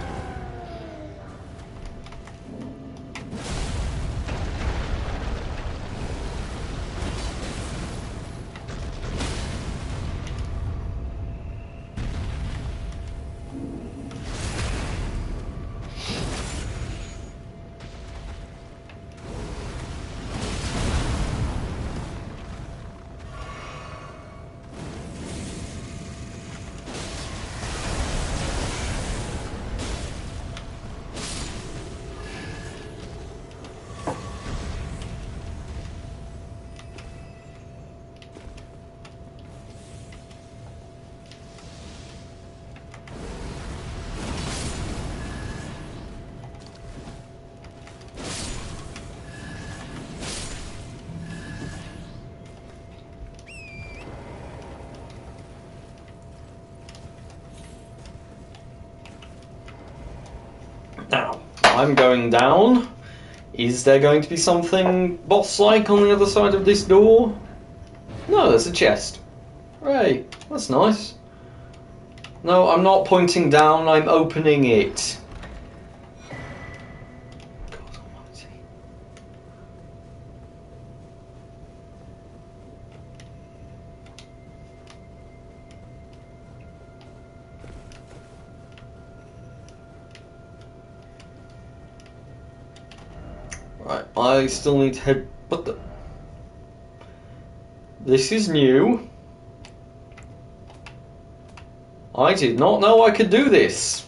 Now, I'm going down. Is there going to be something boss-like on the other side of this door? No, there's a chest. Hooray, that's nice. No, I'm not pointing down, I'm opening it. God almighty. Right, I still need to head... What the... This is new. I did not know I could do this.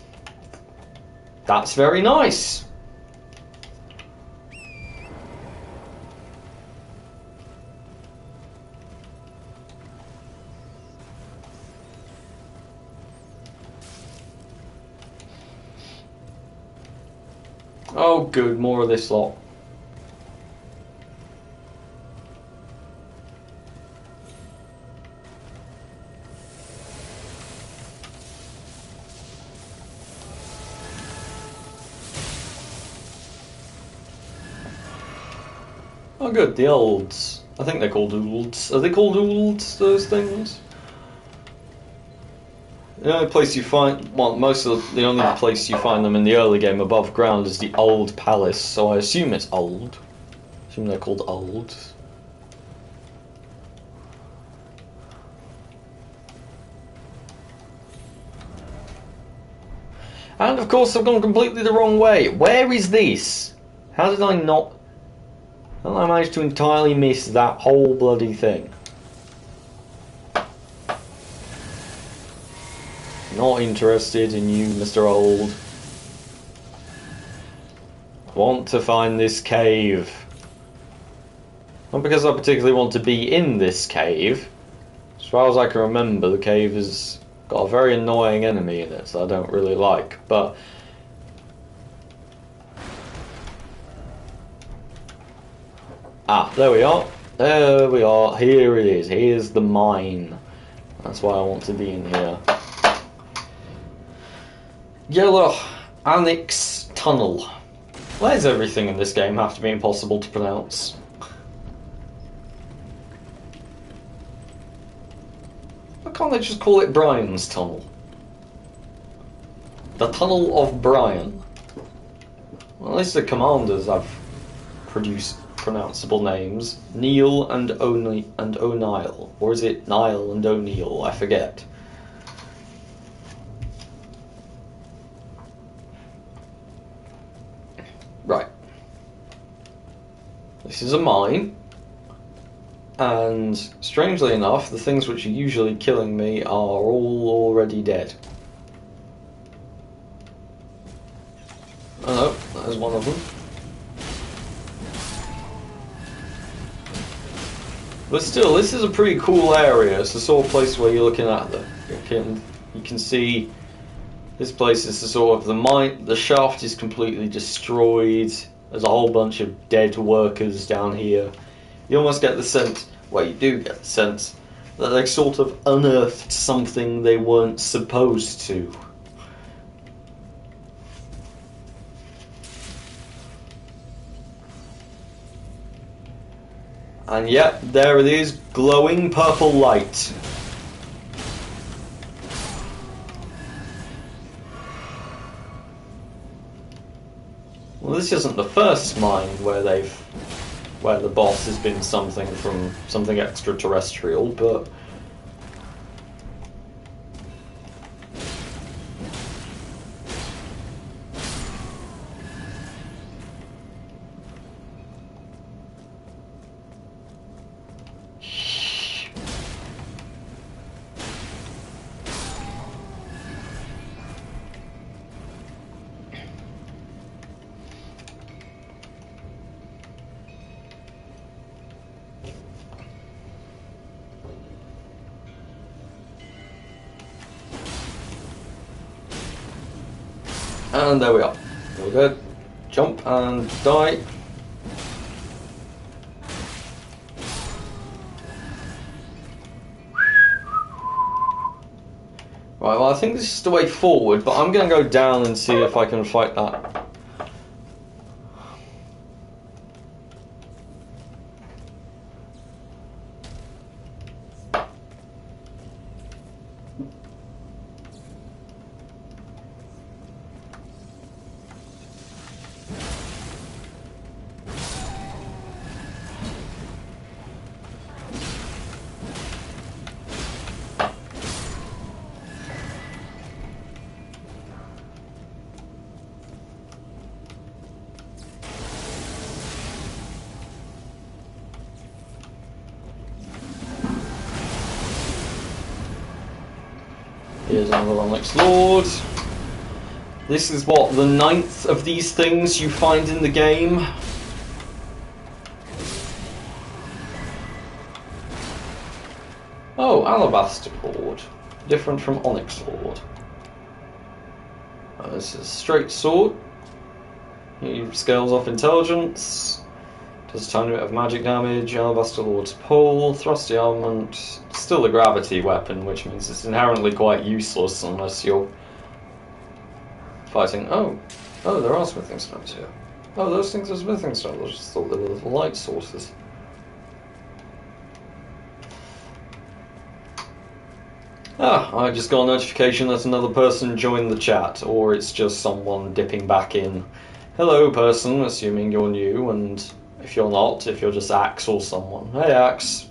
That's very nice. Oh good, more of this lot. Oh good, the olds. I think they're called oolds. Are they called oolds, those things? The only place you find, well, the only place you find them in the early game above ground is the old palace, so I assume it's old. I assume they're called olds. And of course I've gone completely the wrong way. Where is this? How did I manage to entirely miss that whole bloody thing? Not interested in you, Mr. Old. Want to find this cave. Not because I particularly want to be in this cave. As far as I can remember, the cave has got a very annoying enemy in it that I don't really like, but... Ah, there we are. There we are. Here it is. Here's the mine. That's why I want to be in here. Yellow Annex Tunnel. Why does everything in this game have to be impossible to pronounce? Why can't they just call it Brian's Tunnel? The Tunnel of Brian. Well, at least the commanders have produced pronounceable names. Neil and O'Neill. Or is it Niall and O'Neill? I forget. Right. This is a mine. And strangely enough, the things which are usually killing me are all already dead. Oh no, that is one of them. But still, this is a pretty cool area. It's the sort of place where you're looking at you can see this place is the sort of the shaft is completely destroyed. There's a whole bunch of dead workers down here. You almost get the sense, well, you do get the sense that they sort of unearthed something they weren't supposed to. And yep, there it is, glowing purple light. Well, this isn't the first mine where the boss has been something extraterrestrial, but and there we are. We're good. Jump and die. Right, well I think this is the way forward, but I'm going to go down and see if I can fight that. Here's another one explored. This is what, the 9th of these things you find in the game? Oh, alabaster cord. Different from onyx cord. This is a straight sword. He scales off intelligence. Does a tiny bit of magic damage. Alabaster Lord's pull. Thrusty armament. Still a gravity weapon, which means it's inherently quite useless unless you're fighting. Oh, there are smithing stones here. Oh, those things are smithing stone. I just thought they were little light sources. Ah, I just got a notification that another person joined the chat, or it's just someone dipping back in. Hello, person, assuming you're new, and if you're not, if you're just Axe or someone. Hey, Axe.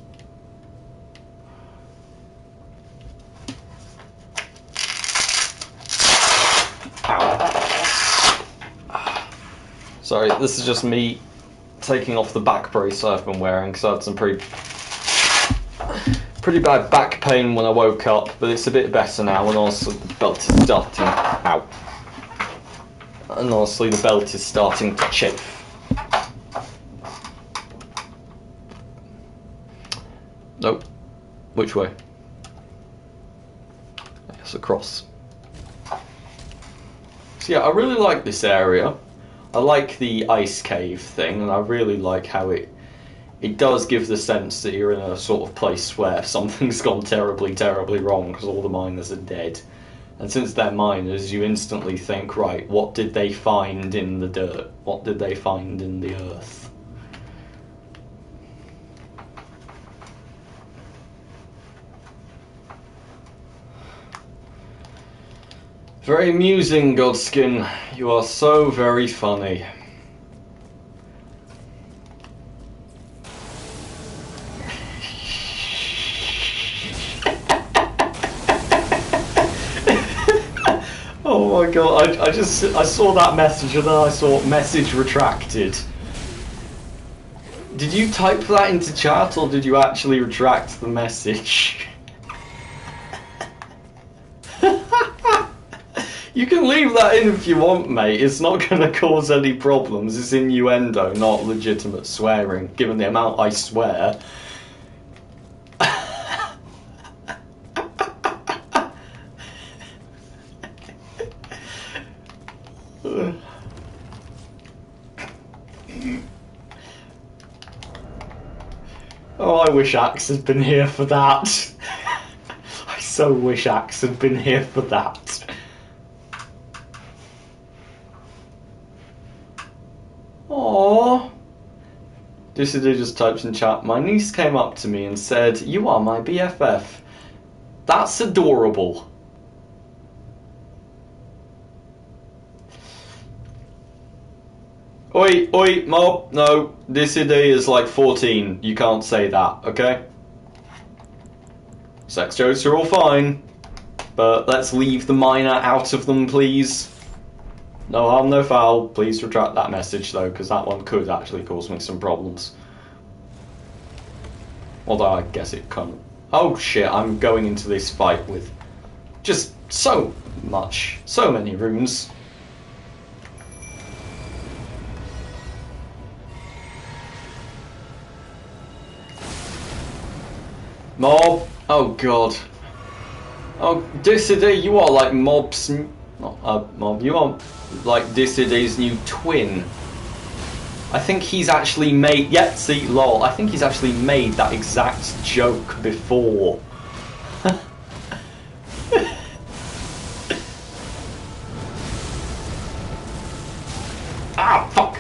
Sorry, this is just me taking off the back brace I've been wearing, because I had some pretty bad back pain when I woke up, but it's a bit better now, and also the belt is starting... Ow. And honestly, the belt is starting to chafe. Nope. Which way? I guess across. So yeah, I really like this area. I like the ice cave thing, and I really like how it does give the sense that you're in a sort of place where something's gone terribly, terribly wrong because all the miners are dead. And since they're miners, you instantly think, right, what did they find in the dirt? What did they find in the earth? Very amusing, Godskin. You are so very funny. Oh my god, I saw that message and then I saw message retracted. Did you type that into chat or did you actually retract the message? You can leave that in if you want, mate. It's not going to cause any problems. It's innuendo, not legitimate swearing, given the amount I swear. Oh, I wish Axe had been here for that. I so wish Axe had been here for that. Aww. Dissident just types in chat, my niece came up to me and said, you are my BFF. That's adorable. Oi, oi, mob, no, Dissident is like 14, you can't say that, okay? Sex jokes are all fine, but let's leave the minor out of them, please. No harm, no foul. Please retract that message, though, because that one could actually cause me some problems. Although I guess it can't. Oh shit, I'm going into this fight with just so many runes. Mob. Oh god. Oh, Dissident, you are like mobs. Mob, you are like Dissident's new twin. I think he's actually made... Yeah, see, lol. I think he's actually made that exact joke before. Ah, fuck!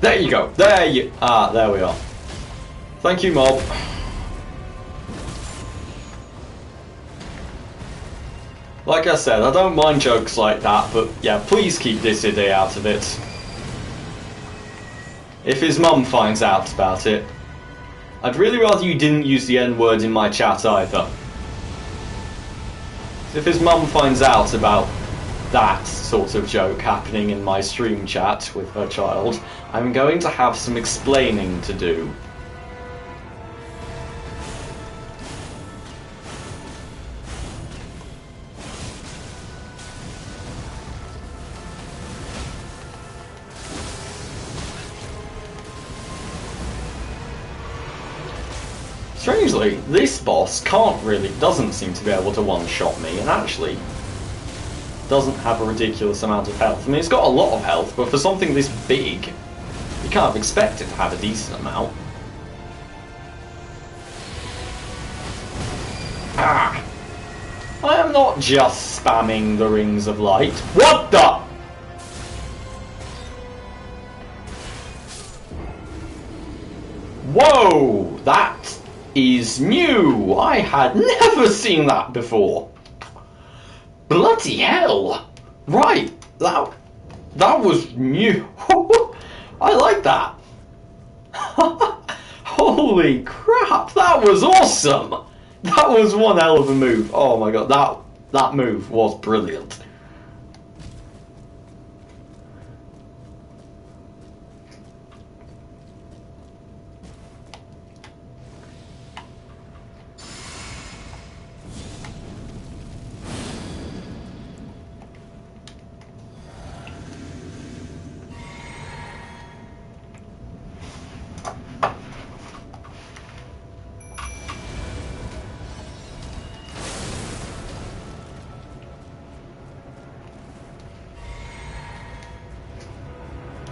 There you go. There we are. Thank you, mob. Like I said, I don't mind jokes like that, but yeah, please keep Dissident out of it. If his mum finds out about it, I'd really rather you didn't use the N-word in my chat either. If his mum finds out about that sort of joke happening in my stream chat with her child, I'm going to have some explaining to do. Strangely, this boss doesn't seem to be able to one-shot me, and actually doesn't have a ridiculous amount of health. I mean, it's got a lot of health, but for something this big, you kind of expect it to have a decent amount. Ah! I am not just spamming the rings of light. What the? Whoa! That is new! I had never seen that before. Bloody hell! Right, that was new. I like that. Holy crap, that was awesome! That was one hell of a move. Oh my god, that move was brilliant.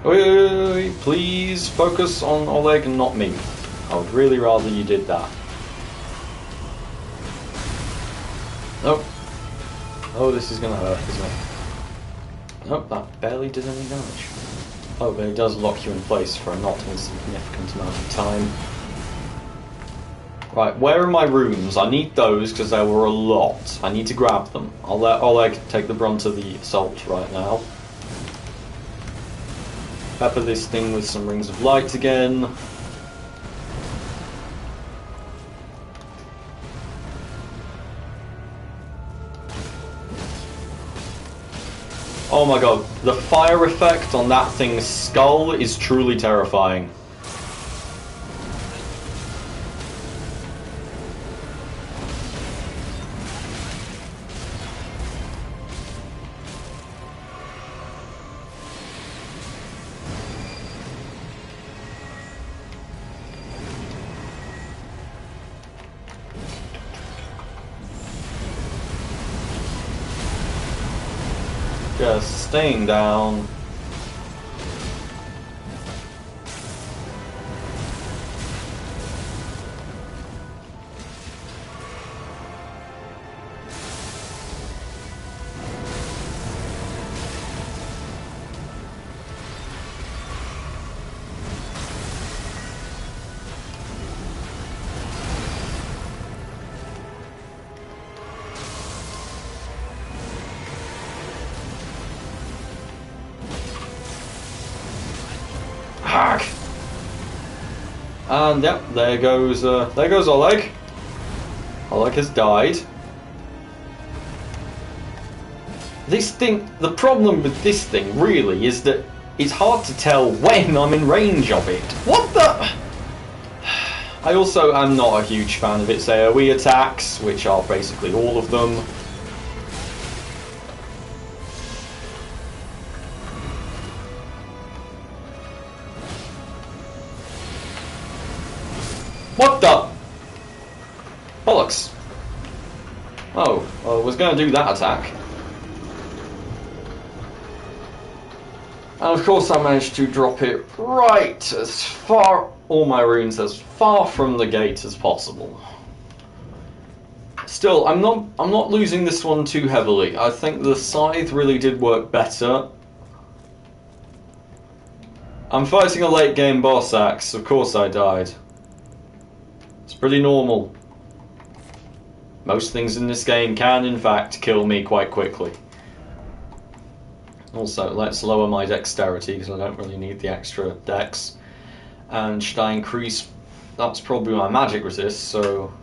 Wait, please focus on Oleg and not me. I would really rather you did that. Nope. Oh, this is gonna hurt, isn't it? Nope, that barely did any damage. Oh, but it does lock you in place for a not insignificant amount of time. Right, where are my runes? I need those because there were a lot. I need to grab them. I'll let Oleg take the brunt of the assault right now. Pepper this thing with some rings of light again. Oh my god, the fire effect on that thing's skull is truly terrifying. Just staying down. And yep, there goes Oleg. Oleg has died. This thing, the problem with this thing really is that it's hard to tell when I'm in range of it. What the? I also am not a huge fan of its AoE attacks, which are basically all of them. What the? Bollocks. Oh, well, I was going to do that attack. And of course I managed to drop it right as far, all my runes as far from the gate as possible. Still, I'm not losing this one too heavily. I think the scythe really did work better. I'm fighting a late game boss axe, of course I died. It's pretty normal. Most things in this game can, in fact, kill me quite quickly. Also, let's lower my dexterity, because I don't really need the extra dex. And should I increase... That's probably my magic resist, so...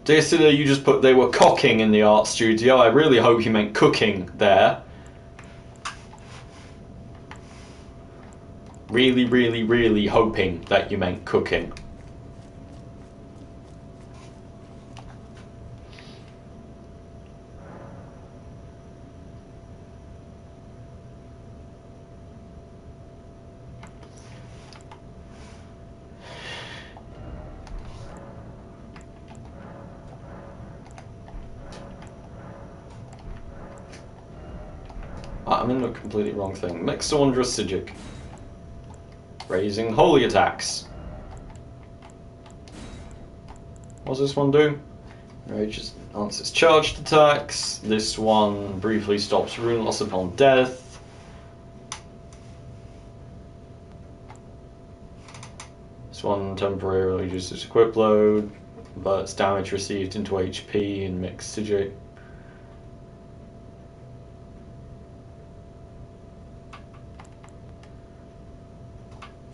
Dear Silla, you just put they were cocking in the art studio. I really hope you meant cooking there. Really, really, really hoping that you meant cooking. I'm in the completely wrong thing. Mixed Wondrous Sigic. Raising holy attacks. What does this one do? Rages answers charged attacks. This one briefly stops rune loss upon death. This one temporarily reduces equip load, but it's damage received into HP in Mixed Sigic.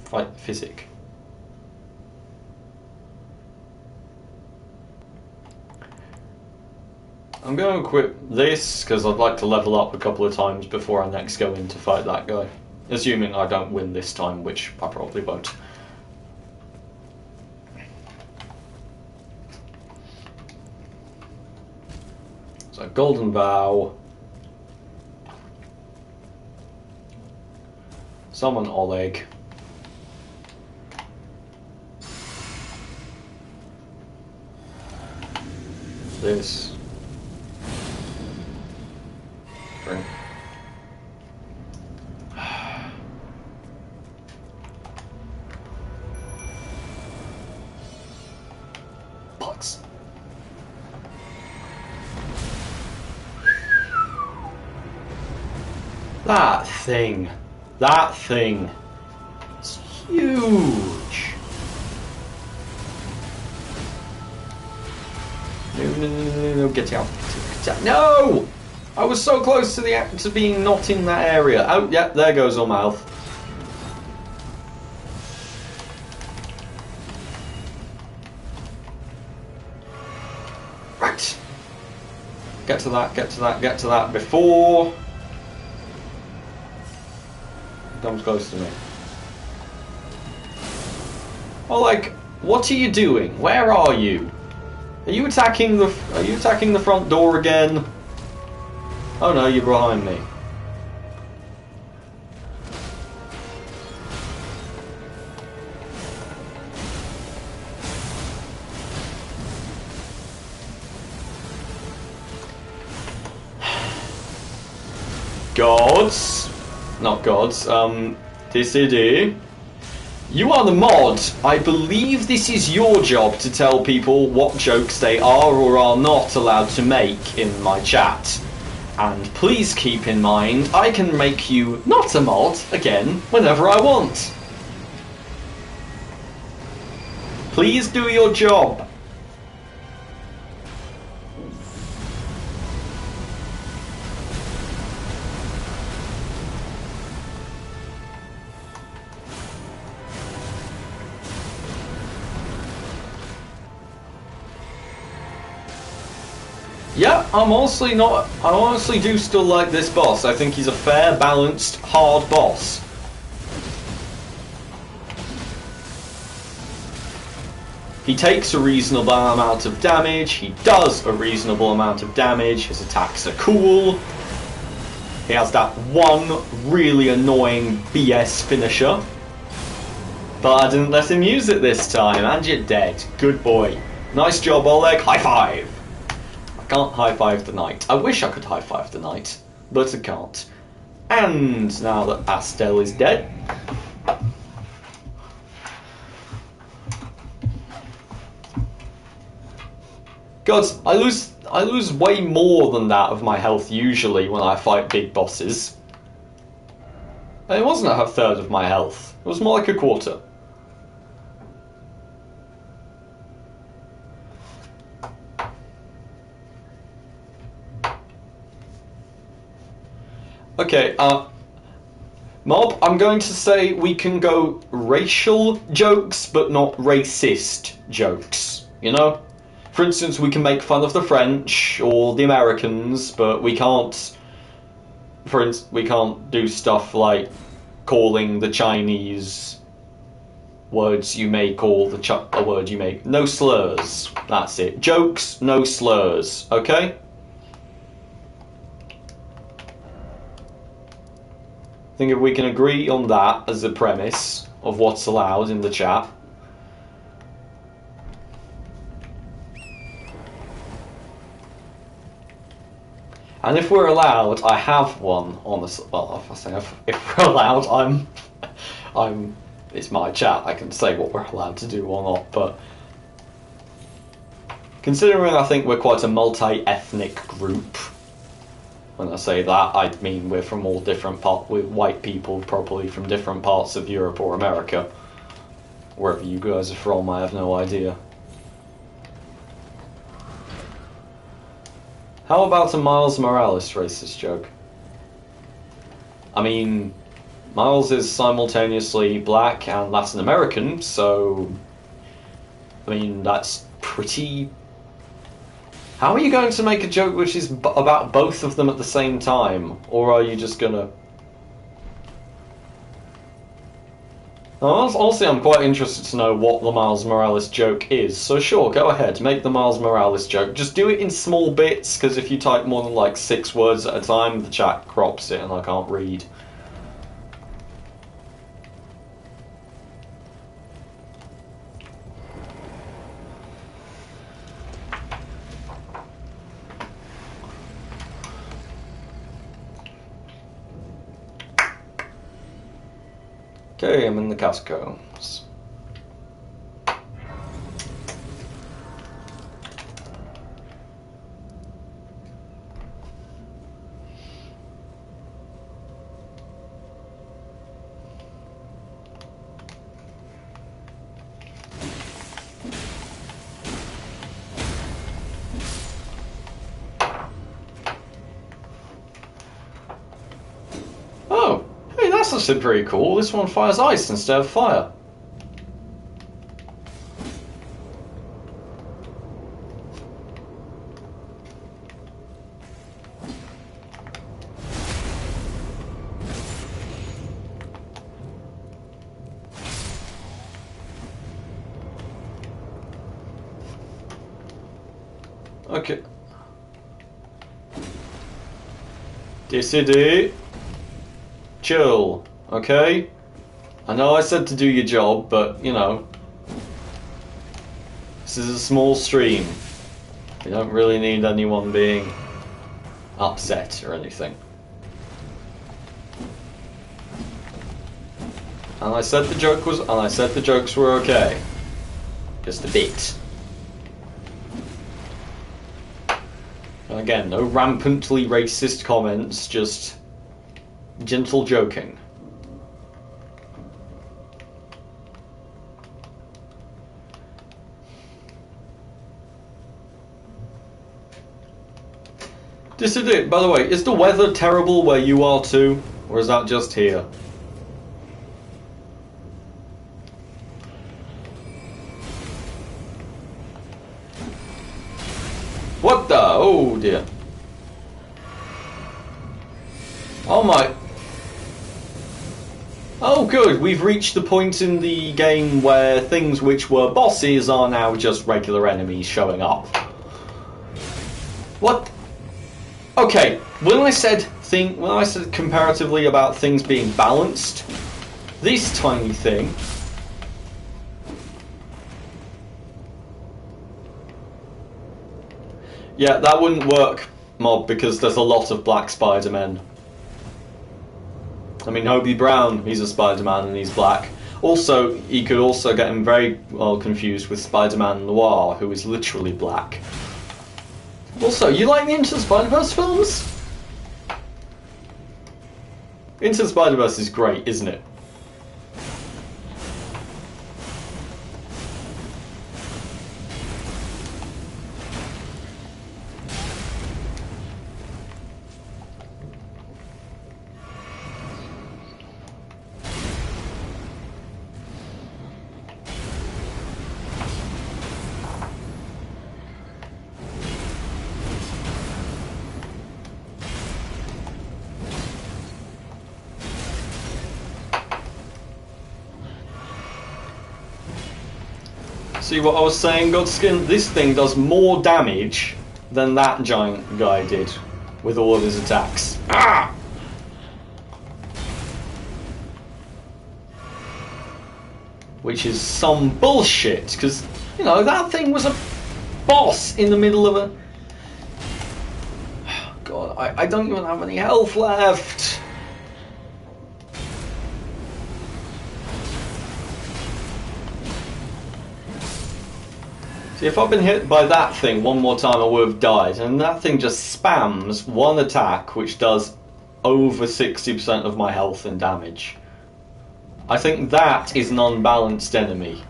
Fight Physic. I'm going to equip this because I'd like to level up a couple of times before I next go in to fight that guy. Assuming I don't win this time, which I probably won't. So, Golden Vow. Summon Oleg. This. Drink. Bugs. That thing. That thing. It's huge. No, get out. Get out. No! I was so close to being not in that area. Oh, yeah, there goes our mouth. Right. Get to that, get to that, get to that before it comes close to me. Oh, like, what are you doing? Where are you? Are you attacking the front door again? Oh no, you're behind me. Gods, not gods, TCD. You are the mod. I believe this is your job to tell people what jokes they are or are not allowed to make in my chat. And please keep in mind, I can make you not a mod again whenever I want. Please do your job. Yeah, I honestly do still like this boss. I think he's a fair, balanced, hard boss. He takes a reasonable amount of damage, he does a reasonable amount of damage, his attacks are cool. He has that one really annoying BS finisher. But I didn't let him use it this time, and you're dead. Good boy. Nice job, Oleg. High five! I can't high-five the knight. I wish I could high-five the knight, but I can't. And now that Astel is dead... Gods, I lose way more than that of my health usually when I fight big bosses. And it wasn't a third of my health. It was more like a quarter. Okay, Mob, I'm going to say we can go racial jokes, but not racist jokes, you know? For instance, we can make fun of the French or the Americans, but we can't... For instance, we can't do stuff like calling the Chinese words you may call a word you may... No slurs, that's it. Jokes, no slurs, okay? I think if we can agree on that as the premise of what's allowed in the chat. And if we're allowed, I have one on the. Well, if we're allowed, I'm. It's my chat. I can say what we're allowed to do or not. But considering I think we're quite a multi-ethnic group. When I say that, I mean we're from all different parts. We're white people, probably from different parts of Europe or America. Wherever you guys are from, I have no idea. How about a Miles Morales racist joke? I mean, Miles is simultaneously black and Latin American, so... I mean, that's pretty... How are you going to make a joke which is about both of them at the same time? Or are you just gonna... Honestly, I'm quite interested to know what the Miles Morales joke is. So sure, go ahead, make the Miles Morales joke. Just do it in small bits, because if you type more than like 6 words at a time, the chat crops it and I can't read. Okay, I'm in the catacombs. Oh, hey, that's actually pretty cool. This one fires ice instead of fire. Okay. Decide. Chill, okay? I know I said to do your job, but, you know, this is a small stream. You don't really need anyone being upset or anything. And I said the jokes were okay. Just a bit. And again, no rampantly racist comments, just gentle joking. This is it. By the way, is the weather terrible where you are too? Or is that just here? What the? Oh dear. Oh my. Oh good, we've reached the point in the game where things which were bosses are now just regular enemies showing up. What? Okay, when I said comparatively about things being balanced, this tiny thing yeah, that wouldn't work, Mob, because there's a lot of black Spider-Men. I mean, Hobie Brown, he's a Spider-Man and he's black. Also, you could also get him very well confused with Spider-Man Noir, who is literally black. Also, you like the Into the Spider-Verse films? Into the Spider-Verse is great, isn't it? See what I was saying, Godskin? This thing does more damage than that giant guy did with all of his attacks. Ah! Which is some bullshit, because, you know, that thing was a boss in the middle of a... God. god, I don't even have any health left! See, if I'd been hit by that thing one more time I would have died, and that thing just spams one attack which does over 60% of my health and damage. I think that is an unbalanced enemy.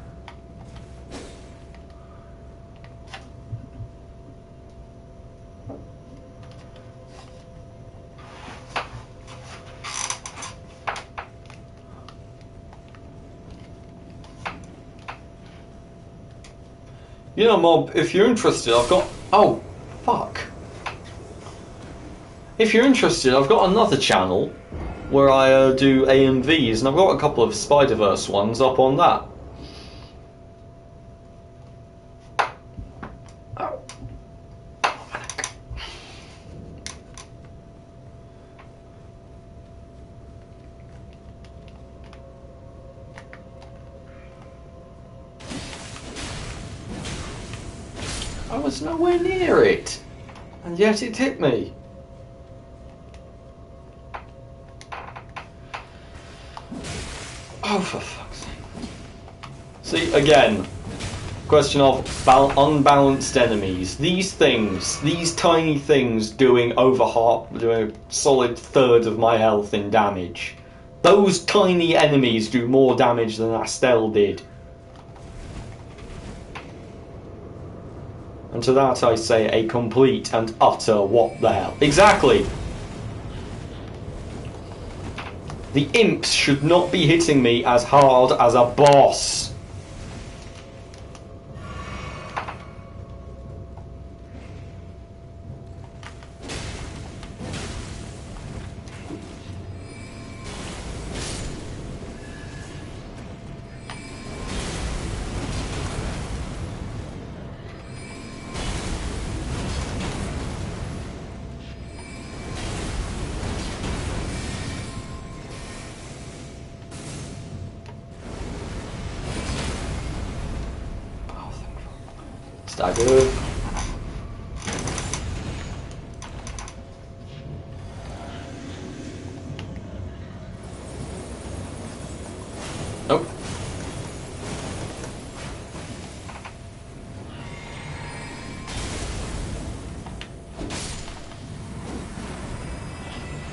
You know, Mob, if you're interested, I've got... Oh, fuck. If you're interested, I've got another channel where I do AMVs, and I've got a couple of Spider-Verse ones up on that. Oh. I was nowhere near it, and yet it hit me. Oh, for fuck's sake. See, again, question of unbalanced enemies. These things, these tiny things doing doing a solid third of my health in damage. Those tiny enemies do more damage than Astel did. And to that I say a complete and utter what the hell. Exactly! The imps should not be hitting me as hard as a boss. Stagger. Nope.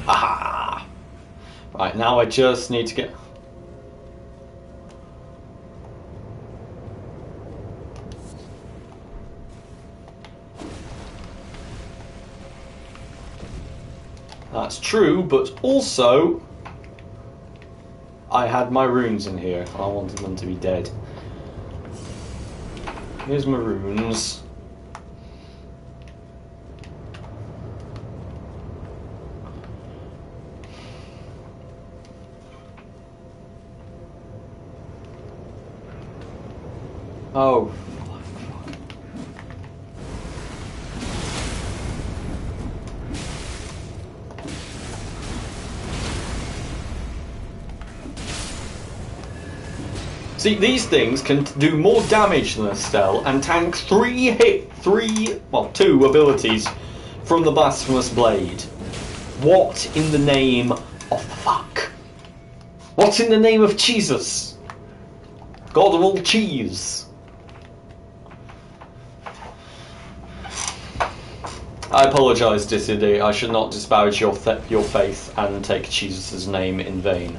Aha! Right, now I just need to get... That's true, but also I had my runes in here. I wanted them to be dead. Here's my runes. Oh. See, these things can do more damage than Estelle and tank two abilities from the Blasphemous Blade. What in the name of the fuck? What in the name of Jesus? God of all cheese. I apologise, Dissidy. I should not disparage your faith and take Jesus' name in vain.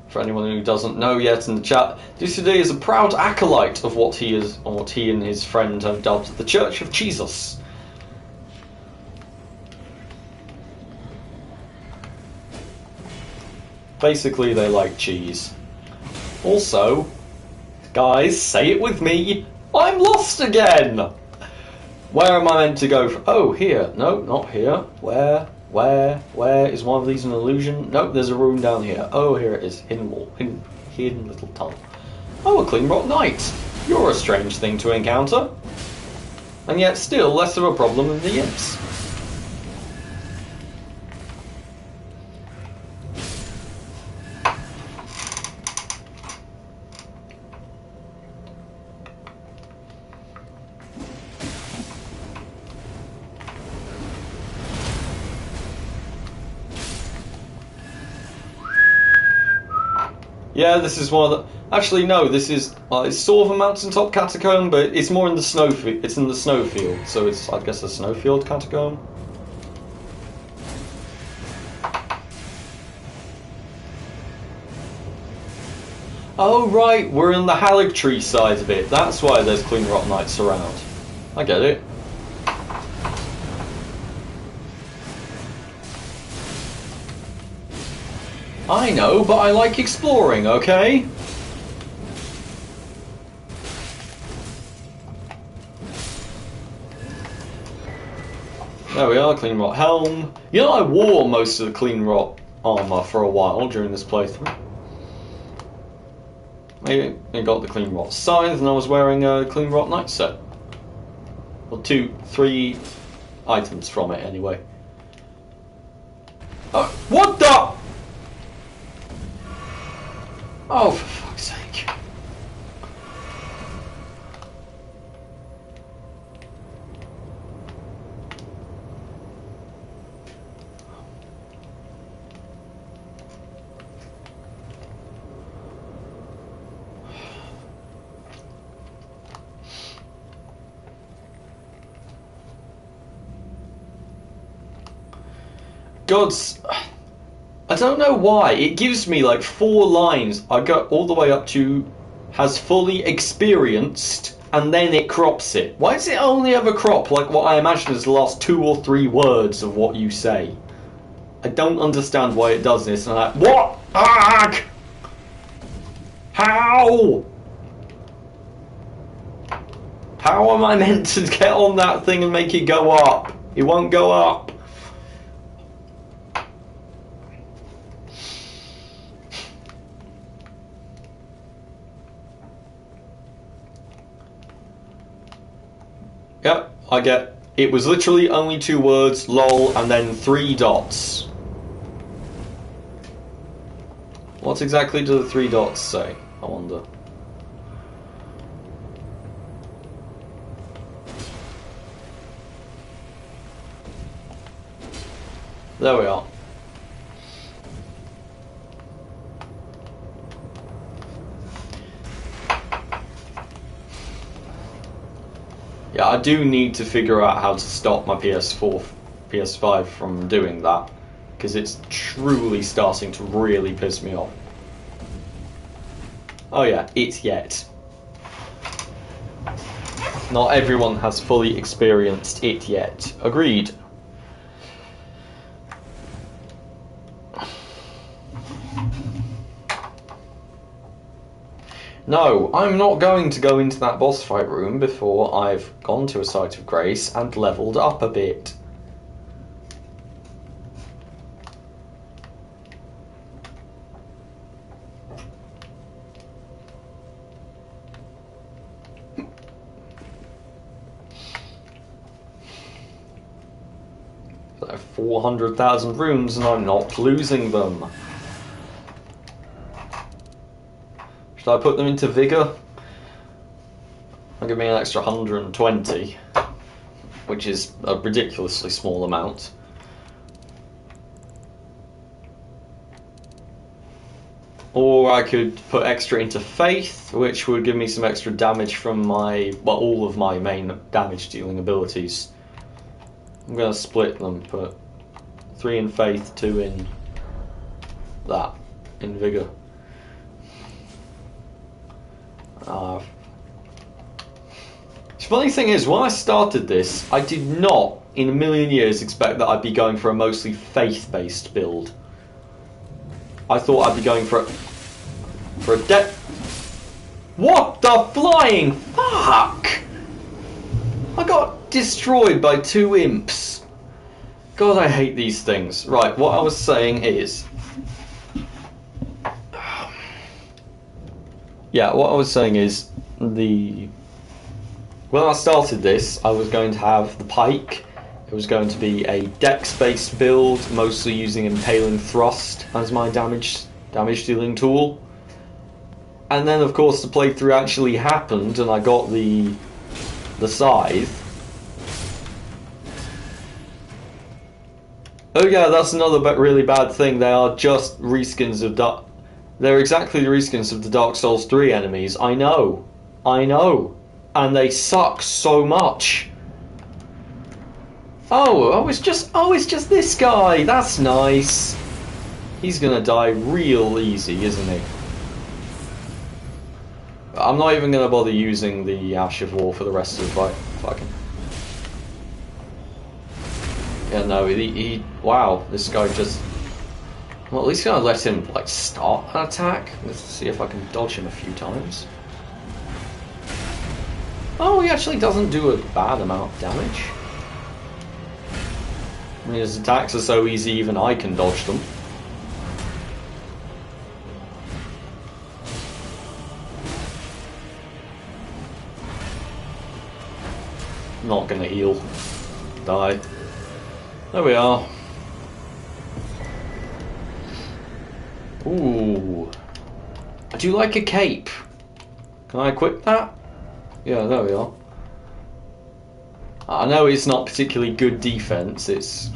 For anyone who doesn't know yet in the chat, Dissidy is a proud acolyte of what he and his friend have dubbed the Church of Jesus. Basically, they like cheese. Also, guys, say it with me, I'm lost again! Where am I meant to go? Oh, here. No, not here. Where is one of these an illusion? Nope, there's a room down here. Oh, here it is. Hidden little tunnel. Oh, a clean rock knight. You're a strange thing to encounter. And yet still less of a problem than the imps. Yeah, this is one of the... Actually, no, this is... it's sort of a mountaintop catacomb, but it's more in the snowfield. It's in the snowfield, so it's, I guess, a snowfield catacomb. Oh, right, we're in the Haligtree side of it. That's why there's Clean Rot Knights around. I get it. I know, but I like exploring, okay? There we are, Clean Rot Helm. You know, I wore most of the Clean Rot armor for a while during this playthrough. I got the Clean Rot Scythe and I was wearing a Clean Rot Knight set. Well, 3 items from it anyway. What the? Oh, for fuck's sake. Gods, I don't know why. It gives me like 4 lines. I go all the way up to has fully experienced, and then it crops it. Why does it only ever crop like what I imagine is the last 2 or 3 words of what you say? I don't understand why it does this. And I'm like, what? Ark! How? How am I meant to get on that thing and make it go up? It won't go up. Yep, I get. It was literally only 2 words, lol, and then 3 dots. What exactly do the 3 dots say? I wonder. There we are. Yeah, I do need to figure out how to stop my PS5 from doing that, because it's truly starting to really piss me off. Oh yeah, it's yet. Not everyone has fully experienced it yet. Agreed. No, I'm not going to go into that boss fight room before I've gone to a site of grace and leveled up a bit. So 400,000 rooms and I'm not losing them. Should I put them into Vigor? I'll give me an extra 120, which is a ridiculously small amount. Or I could put extra into Faith, which would give me some extra damage from my, well, all of my main damage dealing abilities. I'm going to split them, put 3 in Faith, 2 in that, in Vigor. The funny thing is, when I started this, I did not, in a million years, expect that I'd be going for a mostly faith-based build. I thought I'd be going for a What the flying fuck? I got destroyed by 2 imps. God, I hate these things. Right, what I was saying is... Yeah, what I was saying is, when I started this, I was going to have the pike. It was going to be a dex-based build, mostly using Impaling Thrust as my damage dealing tool. And then, of course, the playthrough actually happened, and I got the scythe. Oh yeah, that's another really bad thing. They are just reskins of They're exactly the reskins of the Dark Souls 3 enemies. I know. And they suck so much. Oh, it's just this guy. That's nice. He's gonna die real easy, isn't he? I'm not even gonna bother using the Ash of War for the rest of the fight. Fucking. Yeah, no, he wow, this guy just... Well, at least I'm gonna let him, like, start an attack. Let's see if I can dodge him a few times. Oh, he actually doesn't do a bad amount of damage. I mean, his attacks are so easy, even I can dodge them. Not gonna heal. Die. There we are. Ooh. I do like a cape. Can I equip that? Yeah, there we are. I know it's not particularly good defense. It's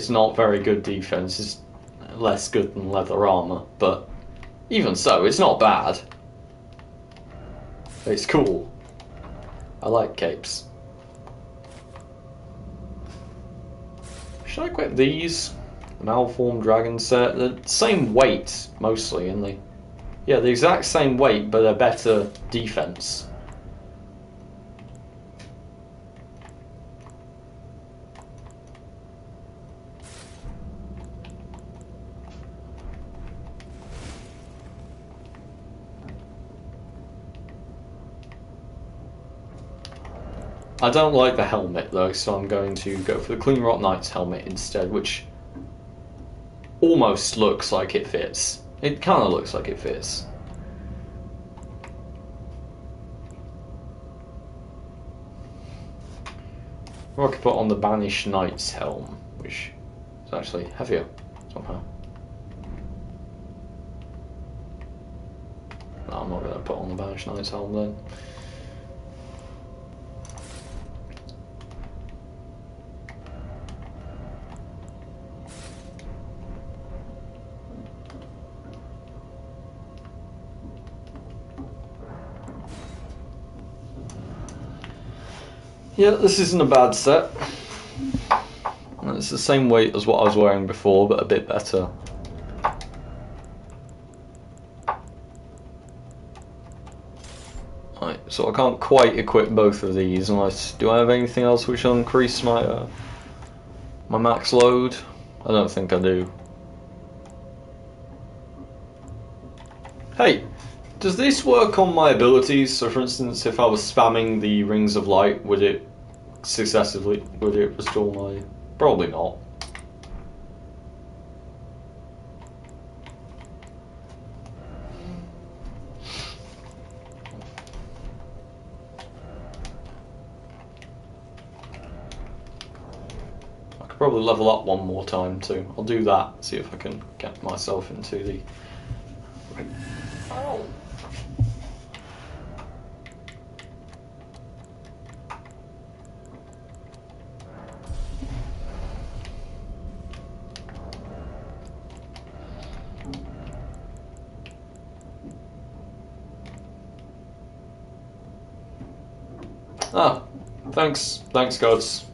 not very good defense. It's less good than leather armor, but even so, it's not bad. It's cool. I like capes. Should I equip these? The Malformed Dragon set. The same weight, mostly, and the exact same weight, but a better defense. I don't like the helmet though, so I'm going to go for the Clean Rot Knight's helmet instead, which almost looks like it fits. It kind of looks like it fits. Or I could put on the Banished Knight's helm, which is actually heavier somehow. No, I'm not going to put on the Banished Knight's helm then. Yeah, this isn't a bad set. It's the same weight as what I was wearing before, but a bit better. Right, so I can't quite equip both of these unless... Do I have anything else which will increase my my max load? I don't think I do. Hey! Does this work on my abilities? So for instance, if I was spamming the Rings of Light, would it restore my... Probably not. I could probably level up one more time too. I'll do that, see if I can get myself into the... Oh. Ah, thanks gods.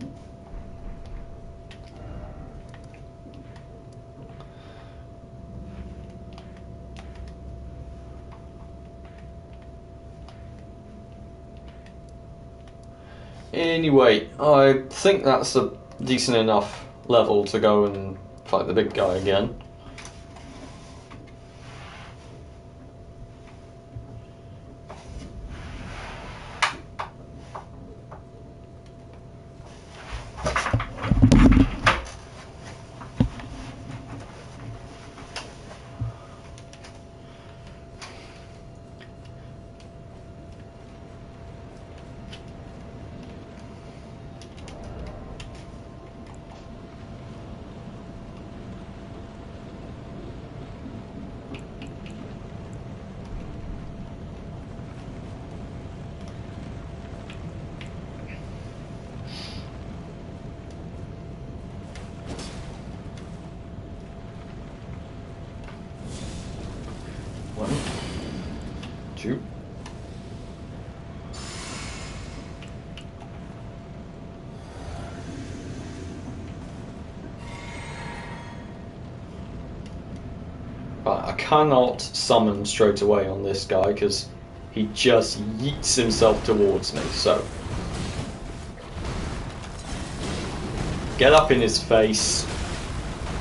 Anyway, I think that's a decent enough level to go and fight the big guy again. Right, I cannot summon straight away on this guy because he just yeets himself towards me, so... Get up in his face.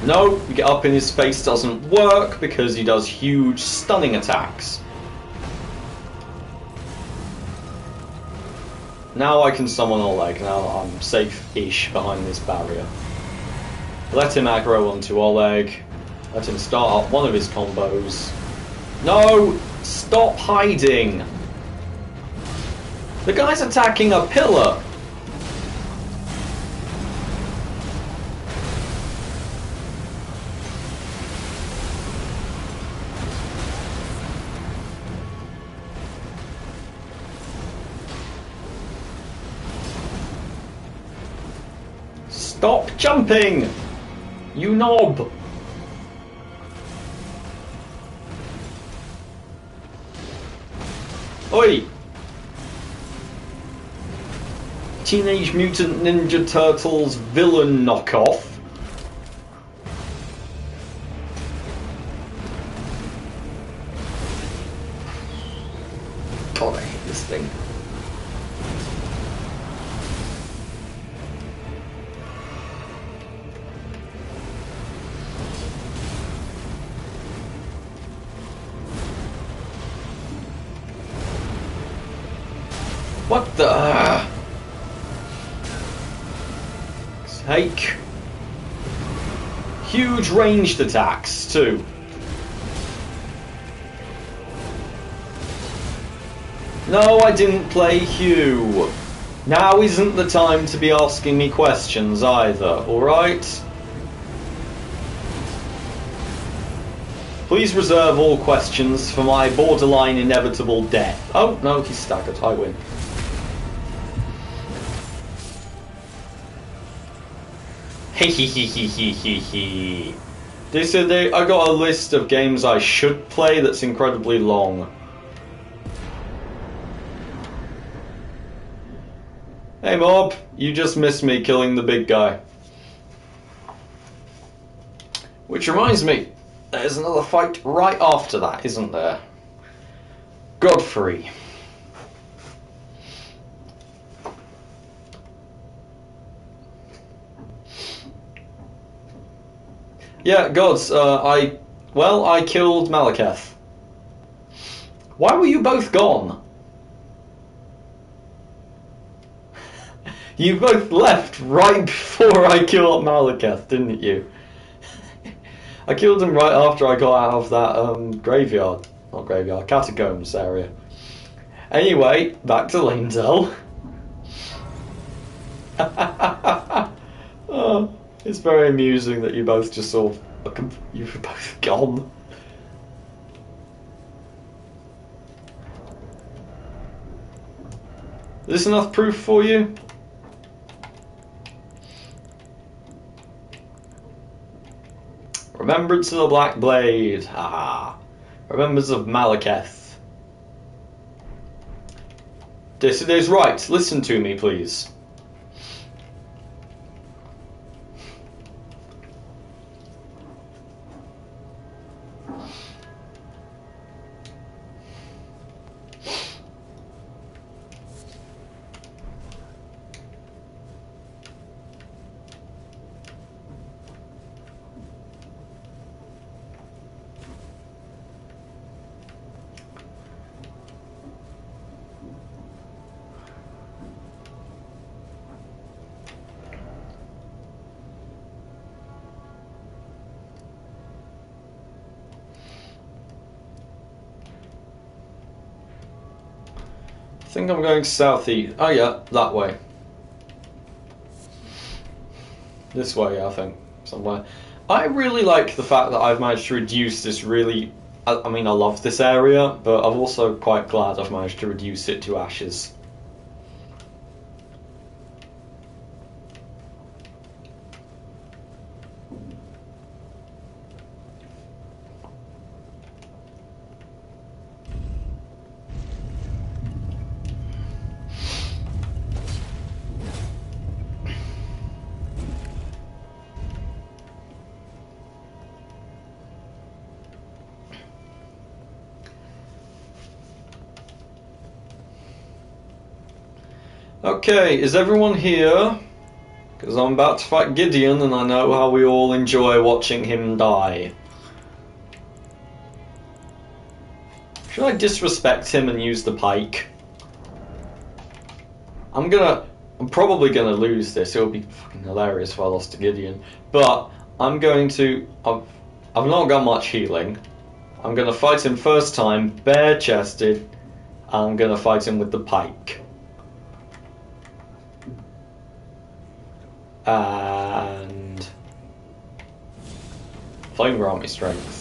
No, get up in his face doesn't work because he does huge stunning attacks. Now I can summon Oleg, now I'm safe-ish behind this barrier. Let him aggro onto Oleg. Let him start up one of his combos. No! Stop hiding! The guy's attacking a pillar! Stop jumping! You knob! Oi! Teenage Mutant Ninja Turtles villain knockoff. God, I hate this thing. What the? Take huge ranged attacks too. No, I didn't play Hugh. Now isn't the time to be asking me questions either, alright? Please reserve all questions for my borderline inevitable death. Oh, no, he's staggered. I win. Hehehehehehe. I got a list of games I should play that's incredibly long. Hey Mob, you just missed me killing the big guy. Which reminds me, there's another fight right after that, isn't there? Godfrey. Yeah, gods, I killed Malekith. Why were you both gone? You both left right before I killed Malekith, didn't you? I killed him right after I got out of that graveyard. Not graveyard, catacombs area. Anyway, back to Lanedale. Oh, it's very amusing that you both just sort of... you were both gone. Is this enough proof for you? Remembrance of the Black Blade. Haha. Remembrance of Malekith. This is right. Listen to me, please. I think I'm going southeast. Oh yeah, that way. This way, I think. Somewhere. I really like the fact that I've managed to reduce this really... I mean, I love this area, but I'm also quite glad I've managed to reduce it to ashes. Okay, is everyone here? Because I'm about to fight Gideon and I know how we all enjoy watching him die. Should I disrespect him and use the pike? I'm probably gonna lose this. It would be fucking hilarious if I lost to Gideon. But I'm going to... I've not got much healing. I'm gonna fight him first time, bare-chested. I'm gonna fight him with the pike. And... Flame grant me strength.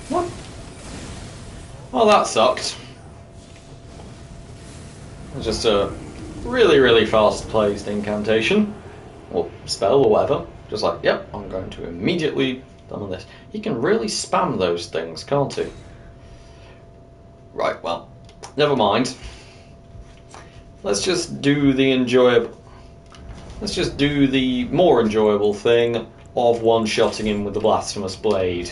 What? Well, that sucked. Just a really, really fast-paced incantation. Or spell, or whatever. Just like, yep, I'm going to immediately done this. He can really spam those things, can't he? Right, well, never mind. Let's just do the more enjoyable thing of one-shotting him with the blasphemous blade.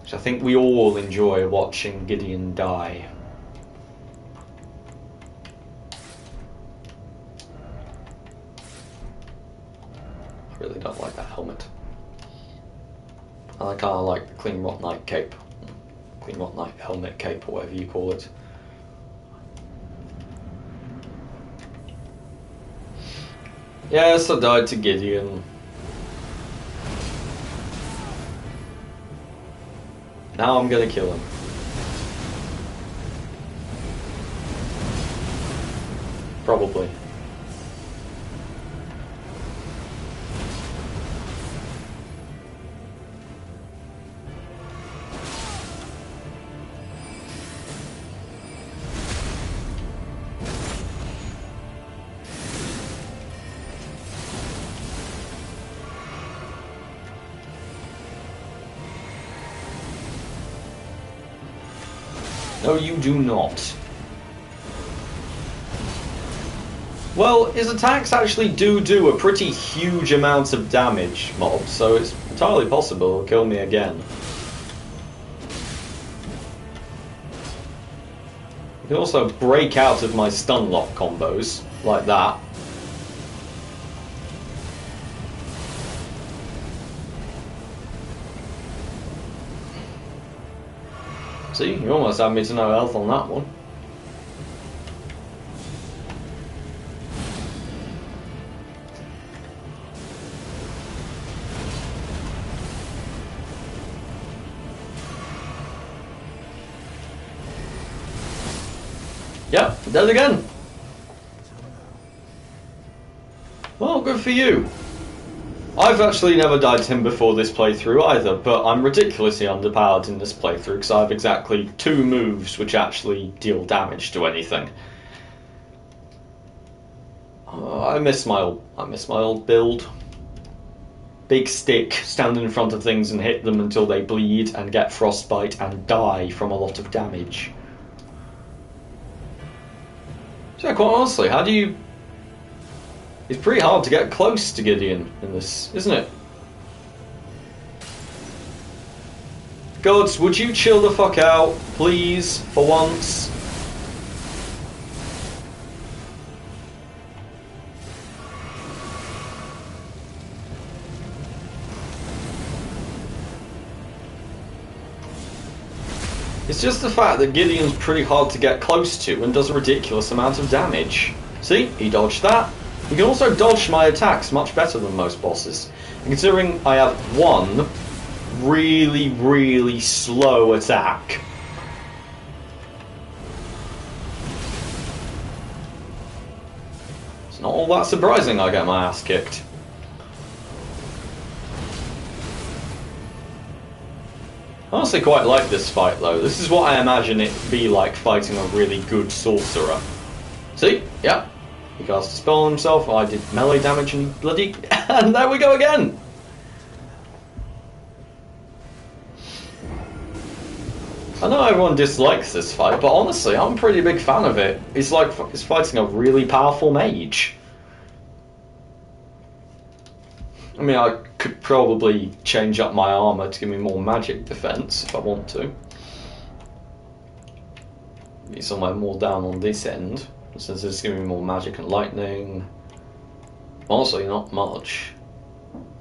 Which I think we all enjoy watching Gideon die. I really don't like that helmet. I kind of like the Clean Rot Knight cape. Clean Rot Knight helmet cape, or whatever you call it. Yes, I died to Gideon. Now I'm gonna kill him. Probably. No, you do not. Well, his attacks actually do a pretty huge amount of damage, mob, so it's entirely possible he'll kill me again. You can also break out of my stun lock combos, like that. See, you almost had me to no health on that one. Yep, dead again. Well, good for you. I've actually never died to him before this playthrough either, but I'm ridiculously underpowered in this playthrough because I have exactly 2 moves which actually deal damage to anything. I miss my old build. Big stick, stand in front of things and hit them until they bleed and get frostbite and die from a lot of damage. So quite honestly, how do you... It's pretty hard to get close to Gideon in this, isn't it? Gods, would you chill the fuck out, please, for once? It's just the fact that Gideon's pretty hard to get close to and does a ridiculous amount of damage. See, he dodged that. He can also dodge my attacks much better than most bosses. And considering I have one really, really slow attack. It's not all that surprising I get my ass kicked. I honestly quite like this fight though. This is what I imagine it to be like fighting a really good sorcerer. See? Yeah. He cast a spell on himself, I did melee damage and bloody... and there we go again! I know everyone dislikes this fight, but honestly, I'm a pretty big fan of it. It's like it's fighting a really powerful mage. I mean, I could probably change up my armor to give me more magic defense if I want to. Be somewhere more down on this end, since it's giving me more magic and lightning. Honestly, not much.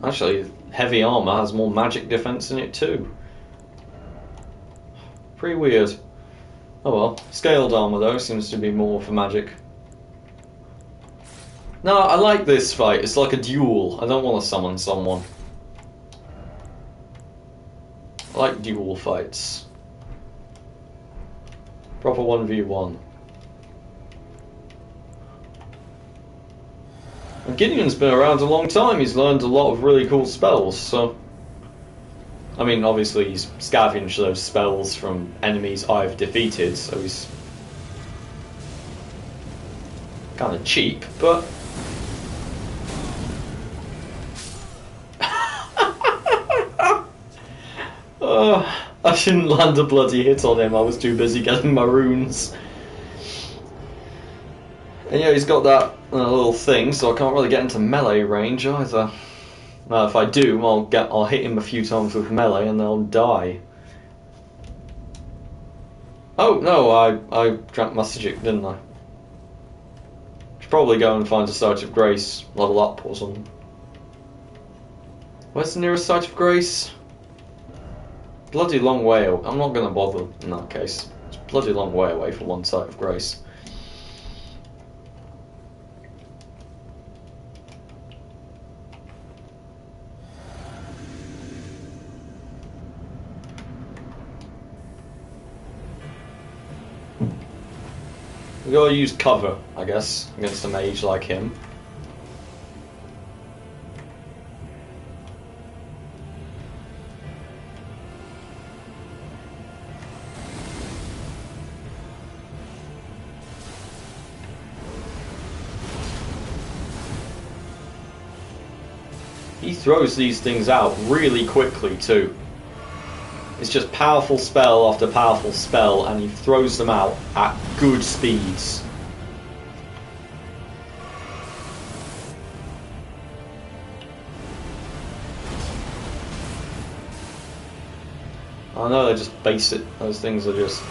Actually, heavy armor has more magic defense in it too. Pretty weird. Oh well. Scaled armor though seems to be more for magic. No, I like this fight. It's like a duel. I don't want to summon someone. I like duel fights. Proper 1v1. And Gideon's been around a long time. He's learned a lot of really cool spells, so... I mean, obviously he's scavenged those spells from enemies I've defeated, so he's... kind of cheap, but... I shouldn't land a bloody hit on him, I was too busy getting my runes. And yeah, he's got that little thing, so I can't really get into melee range either. If I do, I'll hit him a few times with melee and they'll die. Oh no, I drank my Sigic, didn't I? Should probably go and find a Site of Grace, level up or something. Where's the nearest Site of Grace? Bloody long way. I'm not going to bother in that case. It's a bloody long way away from one Site of Grace. We gotta use cover, I guess, against a mage like him. He throws these things out really quickly too. It's just powerful spell after powerful spell, and he throws them out at good speeds. I know they're just basic, those things are just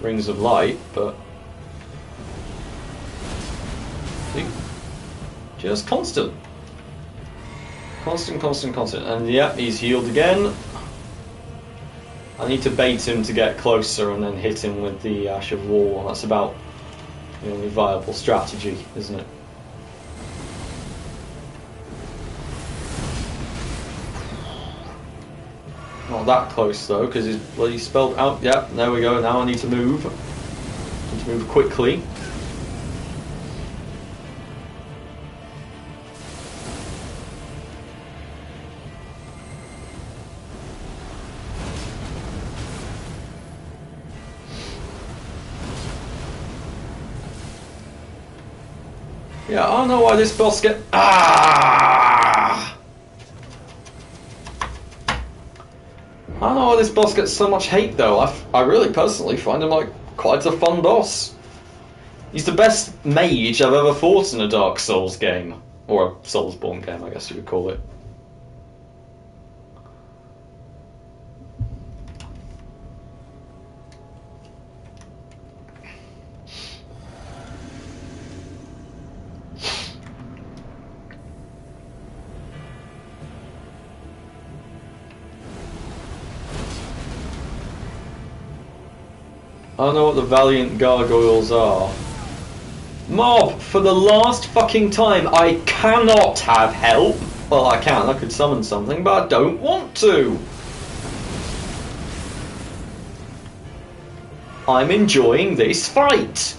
rings of light, but... see? Just constant. Constant. And yeah, he's healed again. I need to bait him to get closer and then hit him with the Ash of War. That's about the only viable strategy, isn't it? Not that close though, because he's bloody spelled out. Yeah, there we go. Now I need to move. Need to move quickly. Yeah, I don't know why this boss get... Ah! I don't know why this boss gets so much hate though. I really personally find him like quite a fun boss. He's the best mage I've ever fought in a Dark Souls game. Or a Soulsborne game, I guess you would call it. I don't know what the Valiant Gargoyles are. Mob, for the last fucking time, I cannot have help. Well, I can, I could summon something, but I don't want to. I'm enjoying this fight.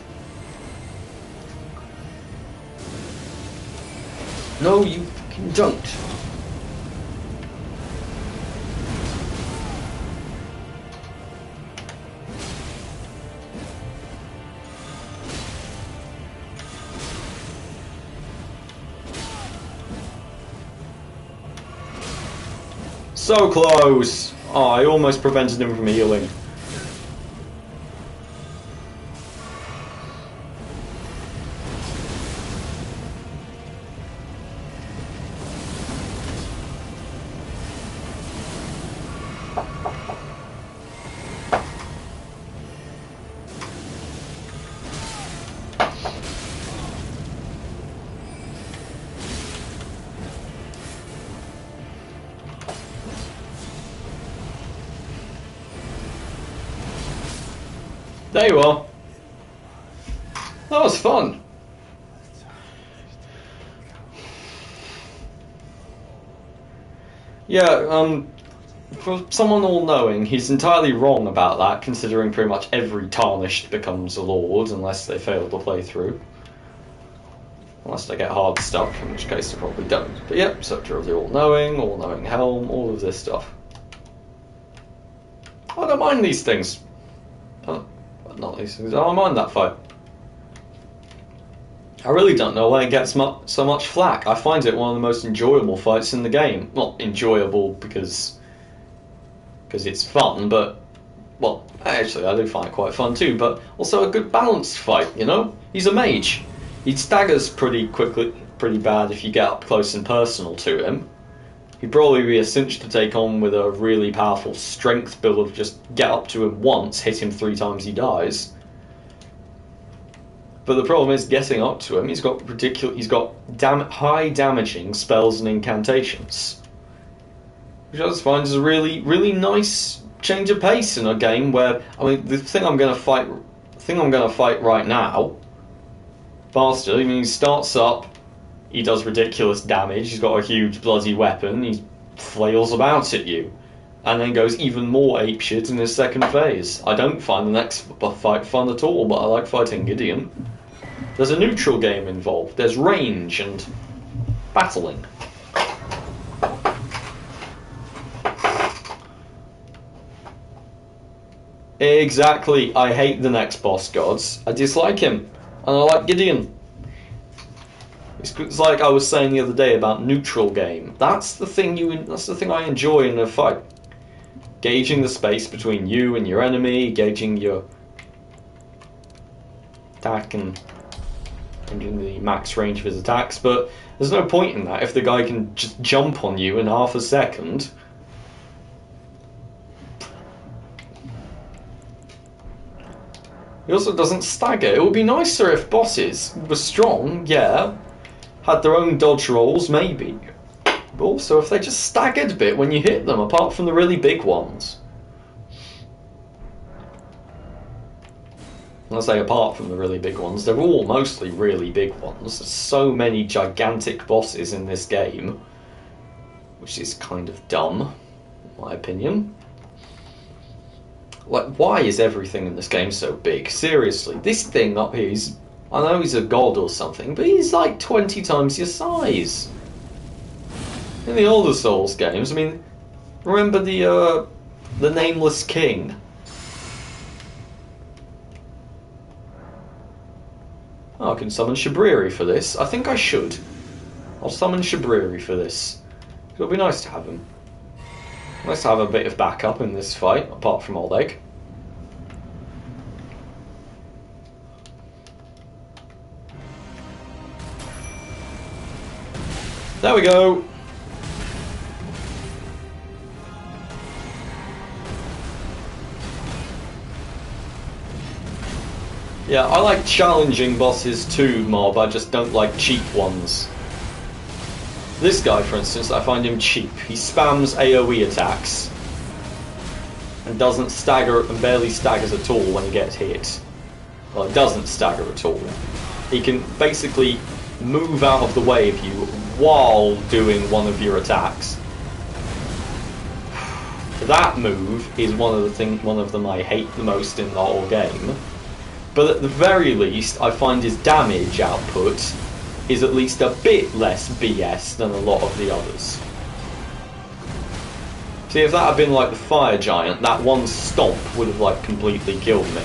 No, you fucking don't. So close! Oh, I almost prevented him from healing. There you are. That was fun. Yeah, for someone all-knowing, he's entirely wrong about that, considering pretty much every Tarnished becomes a Lord, unless they fail to play through. Unless they get hard stuck, in which case they probably don't. But yep, Scepter of the All-Knowing Helm, all of this stuff. I don't mind these things. Not these things, I don't mind that fight. I really don't know why it gets so much flack. I find it one of the most enjoyable fights in the game. Not enjoyable because it's fun, but, well, actually I do find it quite fun too, but also a good balanced fight, you know? He's a mage. He staggers pretty quickly, pretty bad if you get up close and personal to him. He'd probably be a cinch to take on with a really powerful strength build of just get up to him once, hit him 3 times, he dies. But the problem is getting up to him. He's got high damaging spells and incantations, which I just find is a really, really nice change of pace in a game where, I mean, the thing I'm going to fight right now, Bastard. I mean, he starts up, he does ridiculous damage. He's got a huge bloody weapon. He flails about at you, and then goes even more apeshit in his second phase. I don't find the next fight fun at all, but I like fighting Gideon. There's a neutral game involved. There's range and battling. Exactly. I hate the next boss gods. I dislike him, and I like Gideon. It's like I was saying the other day about neutral game. That's the thing I enjoy in a fight. Gauging the space between you and your enemy, gauging your attack and changing the max range of his attacks, but there's no point in that if the guy can just jump on you in half a second. He also doesn't stagger. It would be nicer if bosses were strong, yeah, had their own dodge rolls, maybe. But also if they just staggered a bit when you hit them, apart from the really big ones. When I say apart from the really big ones, they're all mostly really big ones. There's so many gigantic bosses in this game, which is kind of dumb, in my opinion. Like, why is everything in this game so big? Seriously, this thing up here, I know he's a god or something, but he's like 20 times your size. In the older Souls games, I mean, remember the Nameless King? Oh, I can summon Shabriri for this. I think I should. I'll summon Shabriri for this. It'll be nice to have him. Nice to have a bit of backup in this fight, apart from Old Egg. There we go! Yeah, I like challenging bosses too, Mob, I just don't like cheap ones. This guy, for instance, I find him cheap. He spams AoE attacks and doesn't stagger, and barely staggers at all when he gets hit. Well, it doesn't stagger at all. He can basically move out of the way of you while doing one of your attacks. That move is one of them I hate the most in the whole game. But at the very least, I find his damage output is at least a bit less BS than a lot of the others. See, if that had been like the Fire Giant, that one stomp would have like completely killed me.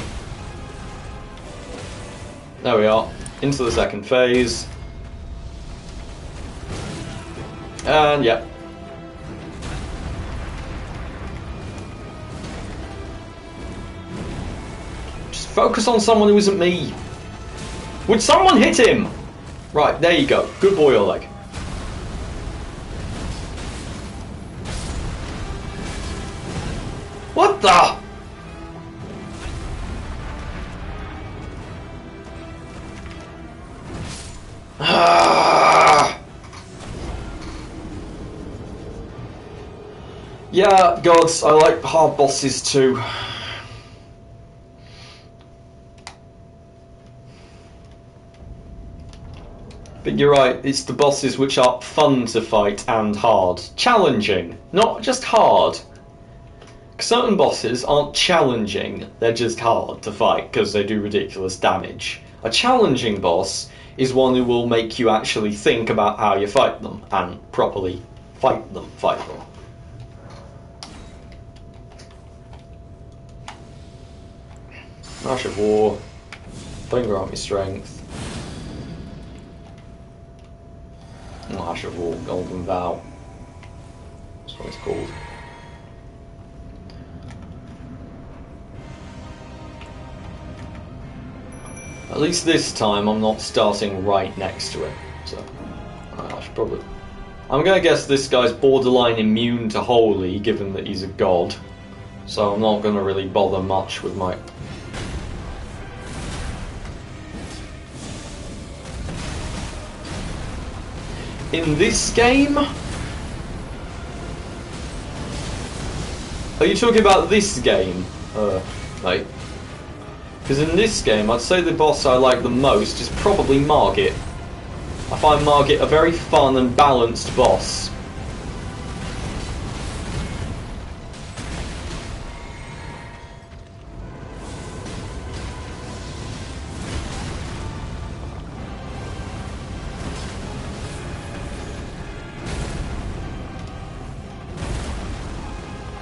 There we are, into the second phase. And yeah. Just focus on someone who isn't me. Would someone hit him? Right, there you go. Good boy, Oleg. What the? Yeah, gods, I like hard bosses too. But you're right, it's the bosses which are fun to fight and hard. Challenging, not just hard. Certain bosses aren't challenging, they're just hard to fight because they do ridiculous damage. A challenging boss is one who will make you actually think about how you fight them and properly fight them. Rush of War, Finger Army Strength, Ash of War, Golden Vow, that's what it's called. At least this time I'm not starting right next to it, so I should probably... I'm gonna guess this guy's borderline immune to Holy, given that he's a god, so I'm not gonna really bother much with my... In this game? Are you talking about this game? Mate. Because in this game, I'd say the boss I like the most is probably Margit. I find Margit a very fun and balanced boss.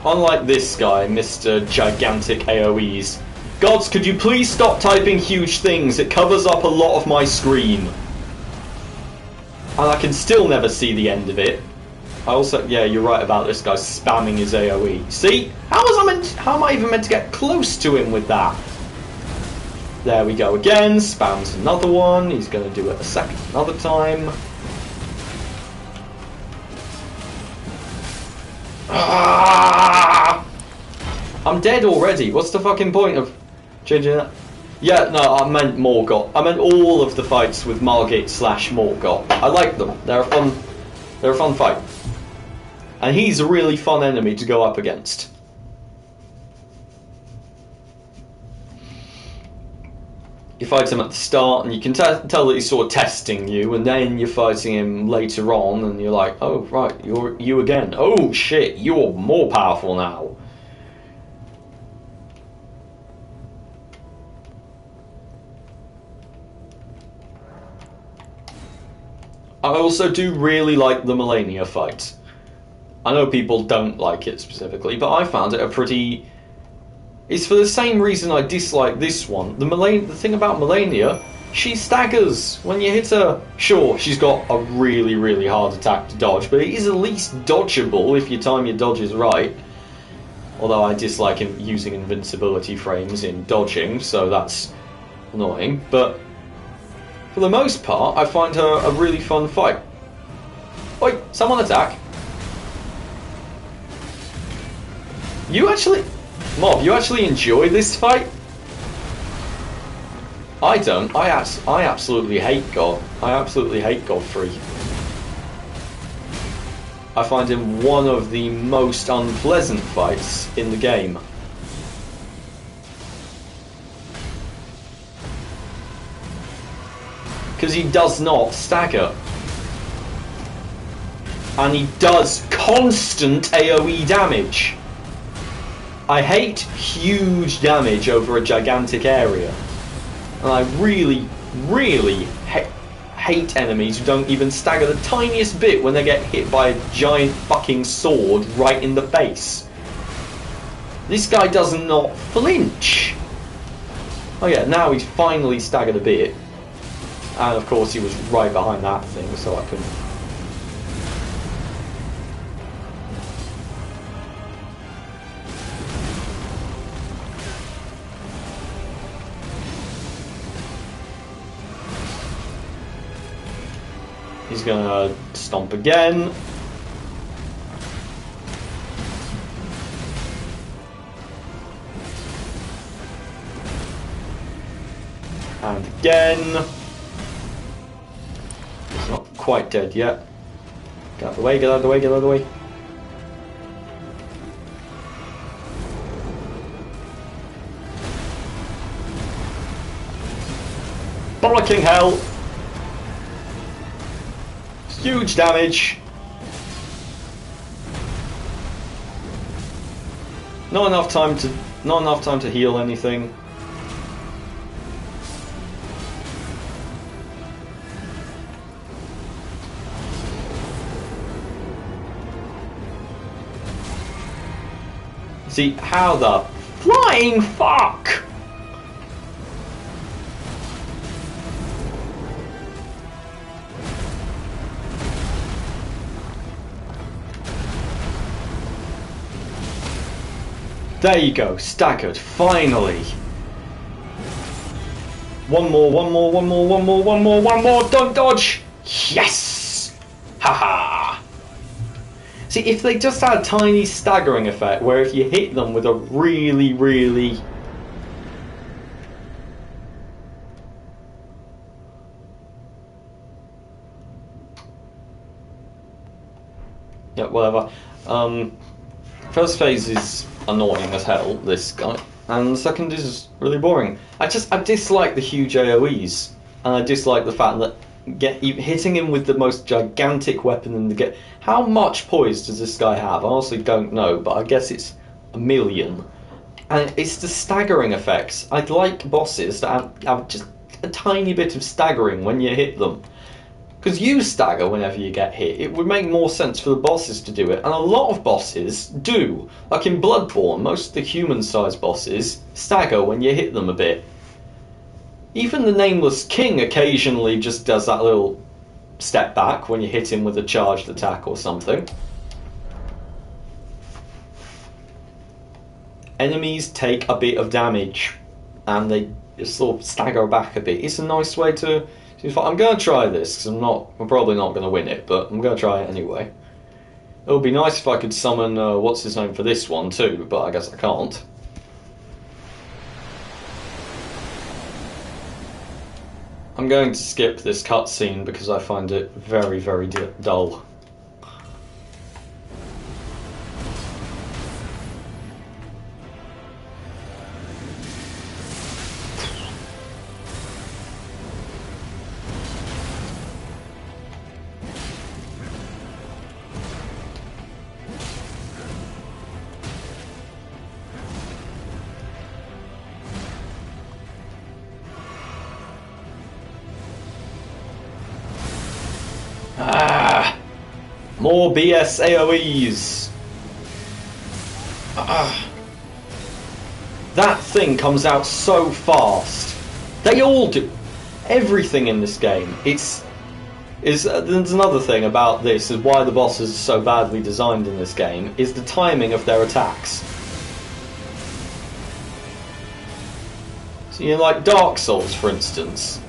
Unlike this guy, Mr. Gigantic AoEs. Gods, could you please stop typing huge things? It covers up a lot of my screen. And I can still never see the end of it. I also, yeah, you're right about this guy spamming his AoE. See? How am I even meant to get close to him with that? There we go again, spams another one. He's going to do it another time. Ah! I'm dead already. What's the fucking point of changing that? Yeah, no, I meant Morgott. I meant all of the fights with Margit / Morgott. I like them. They're a fun fight. And he's a really fun enemy to go up against. You fight him at the start, and you can tell that he's sort of testing you, and then you're fighting him later on, and you're like, oh, right, you're you again. Oh, shit, you're more powerful now. I also do really like the Melania fight. I know people don't like it specifically, but I found it a pretty... It's for the same reason I dislike this one. The thing about Melania, she staggers when you hit her. Sure, she's got a really, really hard attack to dodge, but it is at least dodgeable if you time your dodges right. Although I dislike using invincibility frames in dodging, so that's annoying. But for the most part, I find her a really fun fight. Oi, someone attack. You actually... Mob, you actually enjoy this fight? I don't. I absolutely hate God. I absolutely hate Godfrey. I find him one of the most unpleasant fights in the game. Because he does not stagger. And he does constant AoE damage. I hate huge damage over a gigantic area. And I really, really hate enemies who don't even stagger the tiniest bit when they get hit by a giant fucking sword right in the face. This guy does not flinch. Oh yeah, now he's finally staggered a bit. And of course he was right behind that thing, so I couldn't... He's gonna stomp again. And again. He's not quite dead yet. Get out of the way, get out of the way, get out of the way. Bollocking hell! Huge damage. Not enough time to heal anything. See, how the flying fuck? There you go, staggered, finally. One more, don't dodge! Yes! Haha! See, if they just had a tiny staggering effect, where if you hit them with a really... Yeah, whatever. First phase is annoying as hell, this guy, and the second is really boring. I dislike the huge AoEs, and I dislike the fact that hitting him with the most gigantic weapon in the game. How much poise does this guy have? I honestly don't know, but I guess it's 1,000,000. And it's the staggering effects. I'd like bosses that have just a tiny bit of staggering when you hit them. Because you stagger whenever you get hit. It would make more sense for the bosses to do it. And a lot of bosses do. Like in Bloodborne, most of the human-sized bosses stagger when you hit them a bit. Even the Nameless King occasionally just does that little step back when you hit him with a charged attack or something. Enemies take a bit of damage and they just sort of stagger back a bit. It's a nice way to... I'm going to try this, because I'm probably not going to win it, but I'm going to try it anyway. It would be nice if I could summon, what's his name for this one too, but I guess I can't. I'm going to skip this cutscene because I find it very, very dull. More BS AoEs. That thing comes out so fast. They all do. Everything in this game. There's another thing about this, is why the bosses are so badly designed in this game, is the timing of their attacks. So, you know, like Dark Souls, for instance,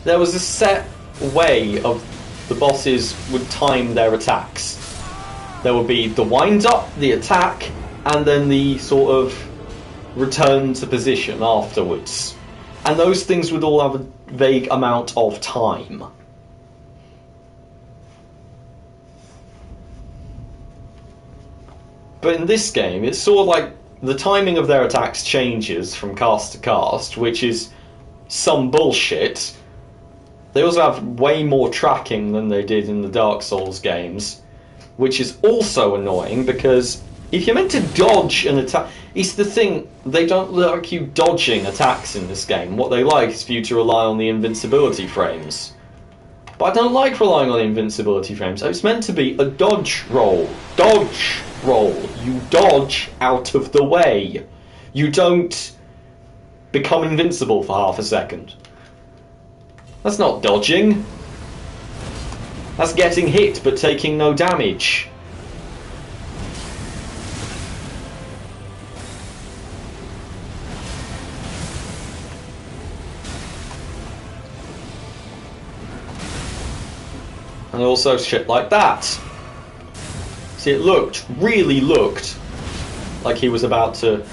there was a set way of the bosses would time their attacks. There would be the wind-up, the attack, and then the sort of return to position afterwards. And those things would all have a vague amount of time. But in this game, it's sort of like the timing of their attacks changes from cast to cast, which is some bullshit. They also have way more tracking than they did in the Dark Souls games, which is also annoying because if you're meant to dodge an attack, it's the thing, they don't like you dodging attacks in this game. What they like is for you to rely on the invincibility frames. But I don't like relying on the invincibility frames. It's meant to be a dodge roll. Dodge roll. You dodge out of the way. You don't become invincible for half a second. That's not dodging. That's getting hit but taking no damage. And also shit like that. See, it really looked like he was about to...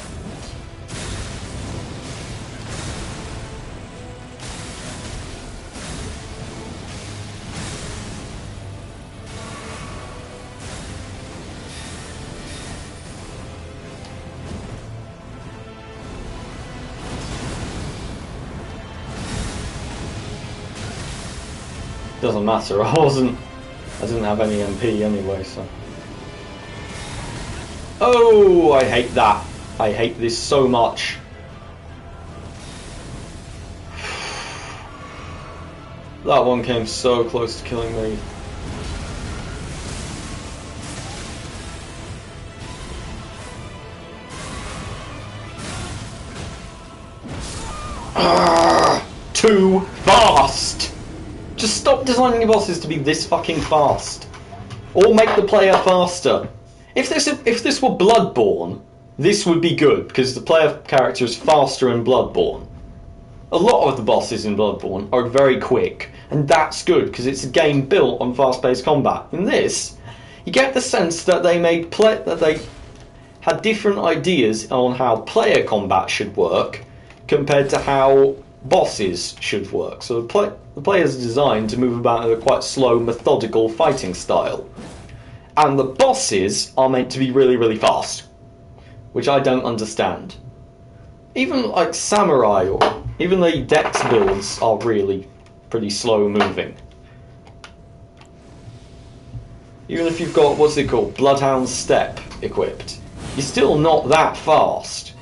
Doesn't matter, I wasn't I didn't have any MP anyway, so... Oh, I hate that. I hate this so much. That one came so close to killing me. Too fast! Just stop designing your bosses to be this fucking fast. Or make the player faster. If this were Bloodborne, this would be good, because the player character is faster in Bloodborne. A lot of the bosses in Bloodborne are very quick, and that's good, because it's a game built on fast-paced combat. In this, you get the sense that they had different ideas on how player combat should work, compared to how bosses should work. So the player's designed to move about in a quite slow, methodical fighting style. And the bosses are meant to be really, really fast. Which I don't understand. Even like Samurai, or even the Dex builds are really pretty slow moving. Even if you've got, what's it called, Bloodhound's Step equipped, you're still not that fast.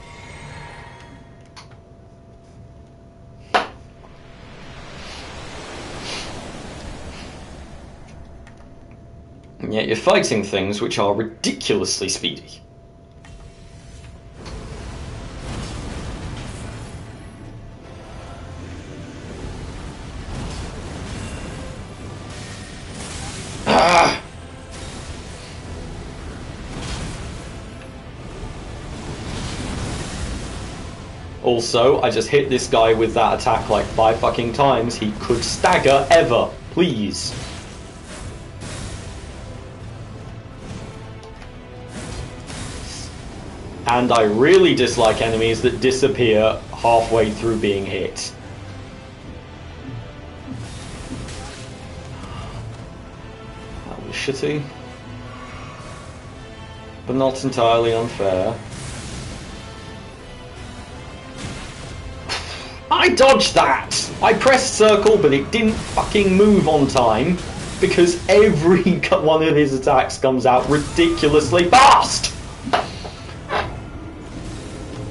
And yet you're fighting things which are ridiculously speedy. Ah! Also, I just hit this guy with that attack like 5 fucking times. He could stagger ever. Please. And I really dislike enemies that disappear halfway through being hit. That was shitty. But not entirely unfair. I dodged that! I pressed circle, but it didn't fucking move on time, because every one of his attacks comes out ridiculously fast!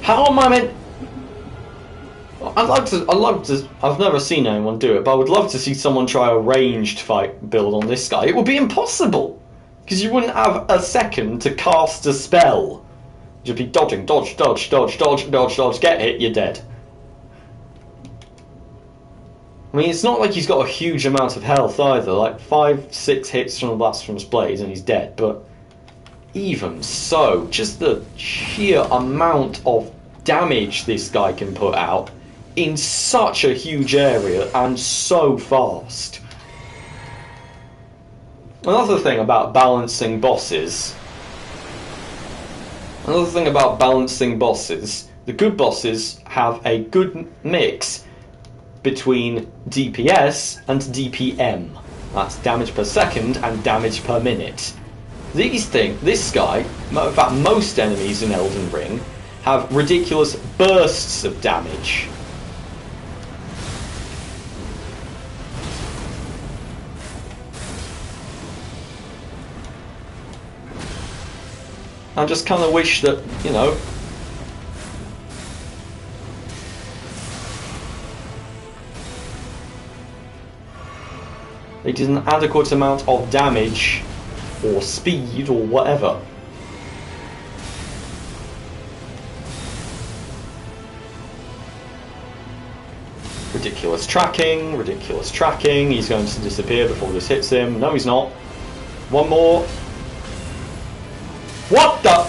How am I meant... I'd love to, I've never seen anyone do it, but I would love to see someone try a ranged fight build on this guy. It would be impossible! Because you wouldn't have a second to cast a spell. You'd be dodging, dodge, dodge, dodge, dodge, dodge, dodge, get hit, you're dead. I mean, it's not like he's got a huge amount of health either, like 5-6 hits from the Blasphemous Blade and he's dead, but even so, just the sheer amount of damage this guy can put out in such a huge area and so fast. Another thing about balancing bosses, the good bosses have a good mix between DPS and DPM. That's damage per second and damage per minute. This guy, in fact most enemies in Elden Ring, have ridiculous bursts of damage. I just kind of wish that, you know, they did an adequate amount of damage or speed or whatever. Ridiculous tracking, he's going to disappear before this hits him. No, he's not. One more. What the?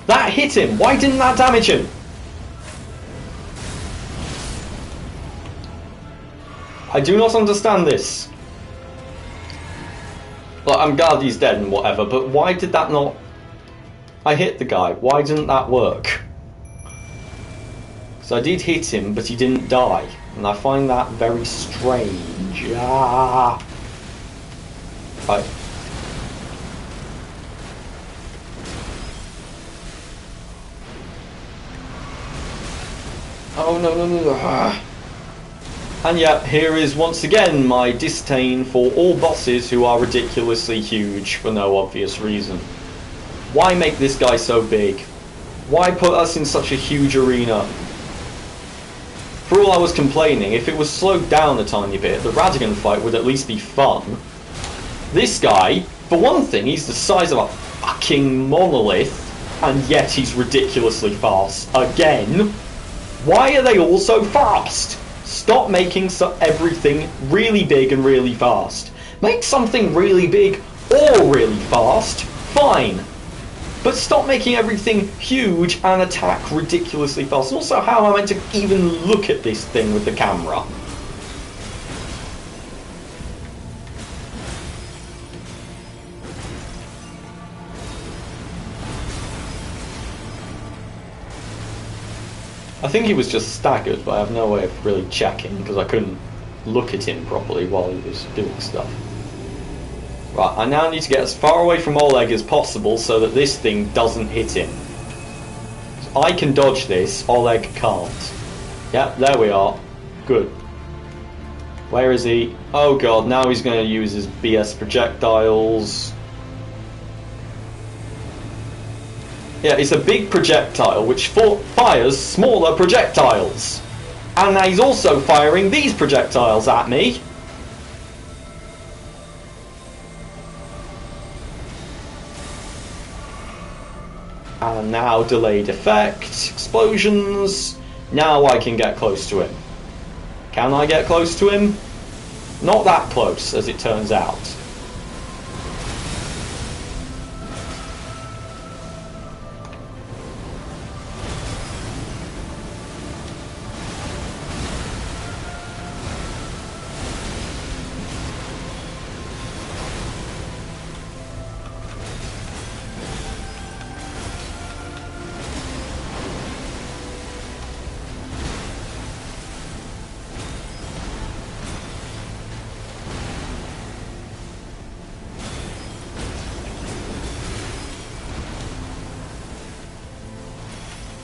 That hit him. Why didn't that damage him? I do not understand this. Like, I'm glad he's dead and whatever, but why did that not... I hit the guy. Why didn't that work? So I did hit him, but he didn't die. And I find that very strange. Ah! Right. Oh, no, no, no, no. Ah. And yet, here is once again my disdain for all bosses who are ridiculously huge for no obvious reason. Why make this guy so big? Why put us in such a huge arena? For all I was complaining, if it was slowed down a tiny bit, the Radigan fight would at least be fun. This guy, for one thing, he's the size of a fucking monolith, and yet he's ridiculously fast. Again? Why are they all so fast? Stop making everything really big and really fast. Make something really big or really fast, fine. But stop making everything huge and attack ridiculously fast. And also, how am I meant to even look at this thing with the camera? I think he was just staggered, but I have no way of really checking because I couldn't look at him properly while he was doing stuff. Right, I now need to get as far away from Oleg as possible so that this thing doesn't hit him. So I can dodge this, Oleg can't. Yeah, there we are. Good. Where is he? Oh god, now he's going to use his BS projectiles. Yeah, it's a big projectile which fires smaller projectiles. And now he's also firing these projectiles at me. And now delayed effect, explosions. Now I can get close to him. Can I get close to him? Not that close, as it turns out.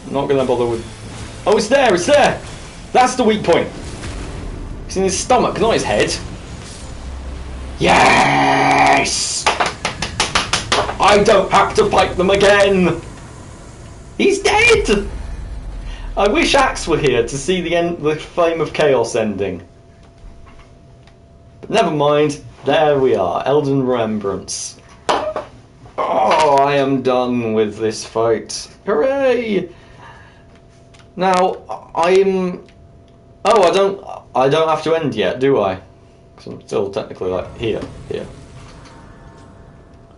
I'm not gonna bother with... Oh, it's there, it's there! That's the weak point! It's in his stomach, not his head. Yes! I don't have to fight them again! He's dead! I wish Axe were here to see the Flame of Chaos ending. But never mind, there we are, Elden Remembrance. Oh, I am done with this fight. Hooray! Now, I'm... Oh, I don't have to end yet, do I? Because I'm still technically, like, here.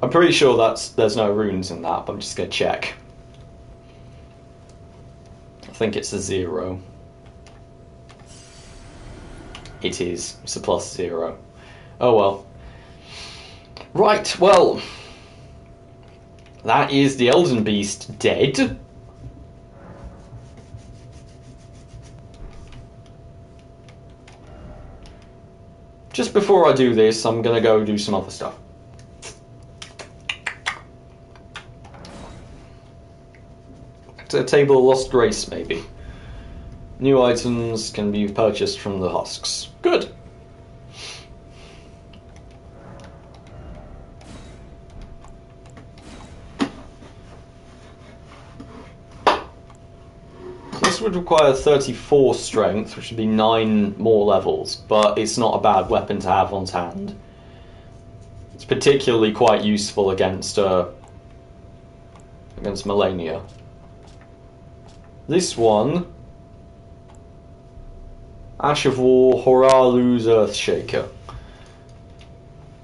I'm pretty sure there's no runes in that, but I'm just going to check. I think it's a 0. It is. It's a +0. Oh well. Right, well... That is the Elden Beast dead. Just before I do this, I'm going to go do some other stuff. To a Table of Lost Grace, maybe. New items can be purchased from the husks. Good! This would require 34 strength, which would be 9 more levels, but it's not a bad weapon to have on hand. It's particularly quite useful against Melania. This one, Ash of War, Horalu's Earthshaker.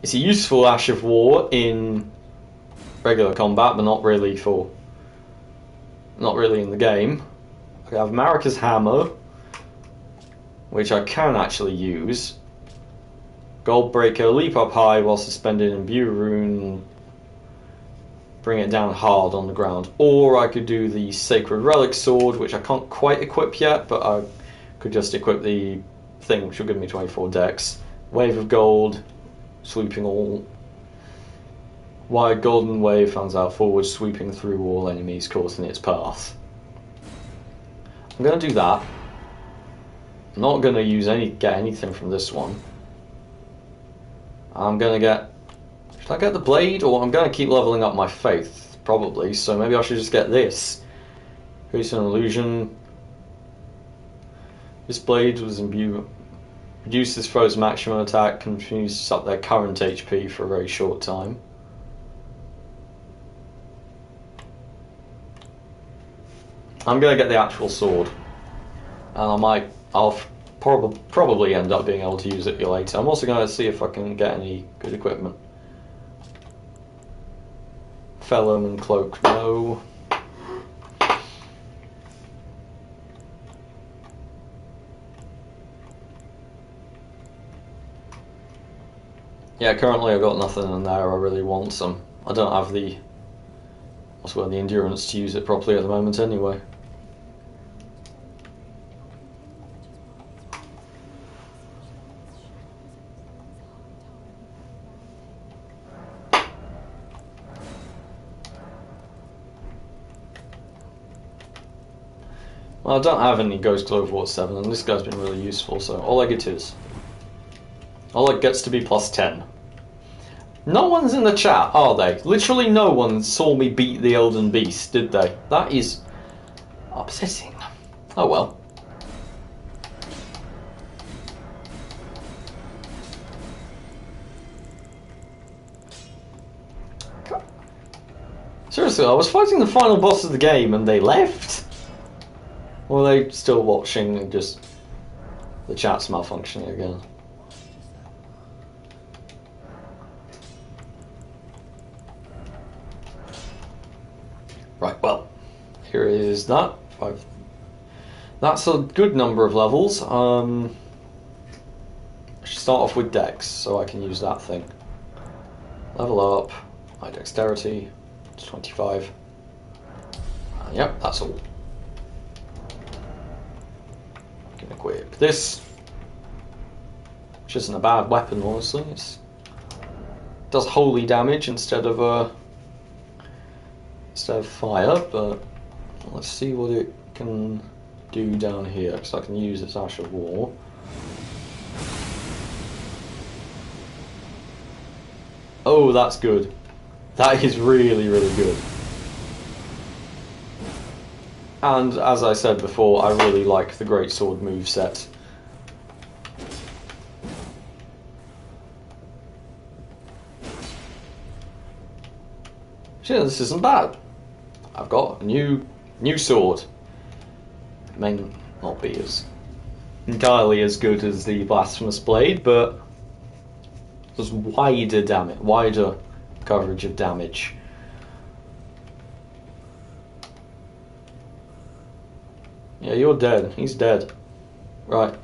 It's a useful Ash of War in regular combat, but not really in the game. I have Marika's Hammer, which I can actually use. Goldbreaker, leap up high while suspended, and Imbue Rune, bring it down hard on the ground. Or I could do the Sacred Relic Sword, which I can't quite equip yet, but I could just equip the thing, which will give me 24 dex. Wave of Gold, sweeping all. Wide golden wave fans out forward, sweeping through all enemies caught in its path. I'm going to do that. not gonna get anything from this one. I'm gonna get. Should I get the blade, or I'm gonna keep leveling up my faith? Probably. So maybe I should just get this. Creates an illusion. This blade was imbued. Reduces foe's maximum attack. Continues up their current HP for a very short time. I'm gonna get the actual sword, and I'll probably end up being able to use it later. I'm also gonna see if I can get any good equipment. Fellowman cloak, no. Yeah, currently I've got nothing in there I really want some. I don't have the endurance to use it properly at the moment anyway. Well, I don't have any Ghost Glove Ward 7, and this guy's been really useful, so Oleg it is. Oleg gets to be +10. No one's in the chat, are they? Literally no one saw me beat the Elden Beast, did they? That is upsetting. Oh well. Seriously, I was fighting the final boss of the game and they left? Or are they still watching and just the chat's malfunctioning again? Right, well, here is that. That's a good number of levels. I should start off with Dex, so I can use that thing. Level up, my dexterity, it's 25. Yep, that's all. I can equip this, which isn't a bad weapon, honestly. It does holy damage instead of fire, but let's see what it can do down here, because I can use its Ash of War. Oh, that's good. That is really, really good. And as I said before, I really like the Greatsword moveset. Yeah, this isn't bad. I've got a new sword. It may not be as entirely as good as the Blasphemous Blade, but there's wider coverage of damage. Yeah, you're dead. He's dead. Right.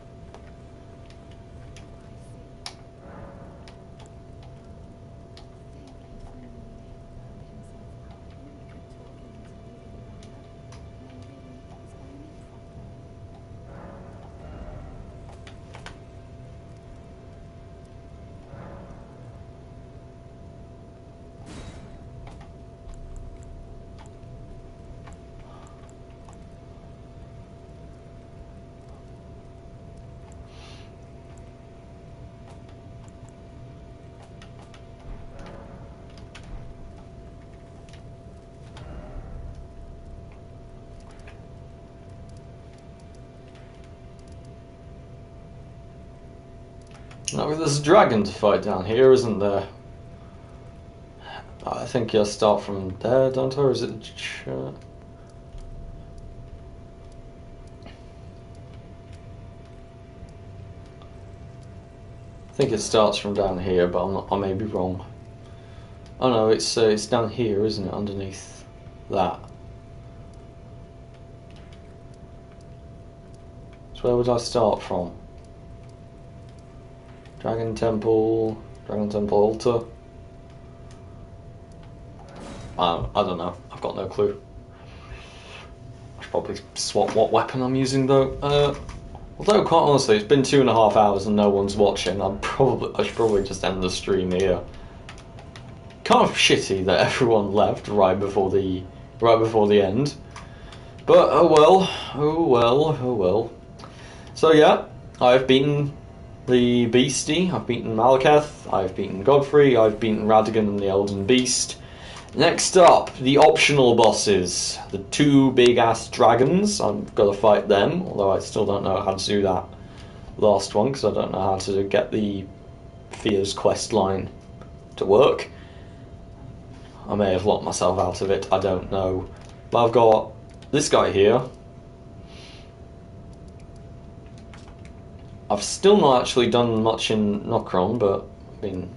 Now there's a dragon to fight down here, isn't there? I think you'll start from there, don't I? Or is it? I think it starts from down here, but I may be wrong. Oh no, it's down here, isn't it? Underneath that. So where would I start from? Dragon Temple Altar. I don't know. I've got no clue. I should probably swap what weapon I'm using though. Although quite honestly, it's been 2.5 hours and no one's watching. I should probably just end the stream here. Kind of shitty that everyone left right before the end. But oh well. So yeah. I've beaten the Beastie, I've beaten Malekith, I've beaten Godfrey, I've beaten Radagon and the Elden Beast. Next up, the optional bosses. The two big-ass dragons. I've got to fight them, although I still don't know how to do that last one, because I don't know how to get the Fears quest line to work. I may have locked myself out of it, I don't know. But I've got this guy here. I've still not actually done much in Nokron, but I mean,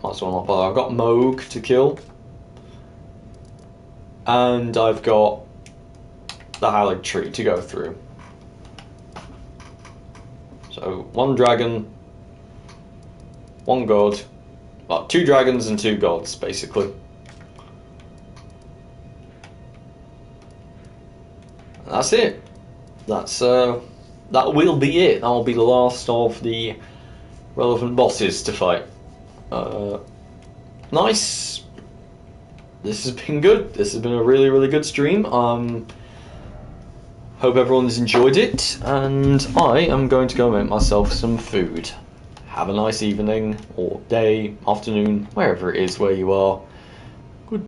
might as well not bother. I've got Moog to kill. And I've got the Hallowed Tree to go through. So, one dragon, one god. Well, two dragons and two gods, basically. And that's it. That will be it. That will be the last of the relevant bosses to fight. Nice. This has been good. This has been a really, really good stream. Hope everyone's enjoyed it, and I am going to go make myself some food. Have a nice evening, or day, afternoon, wherever it is where you are.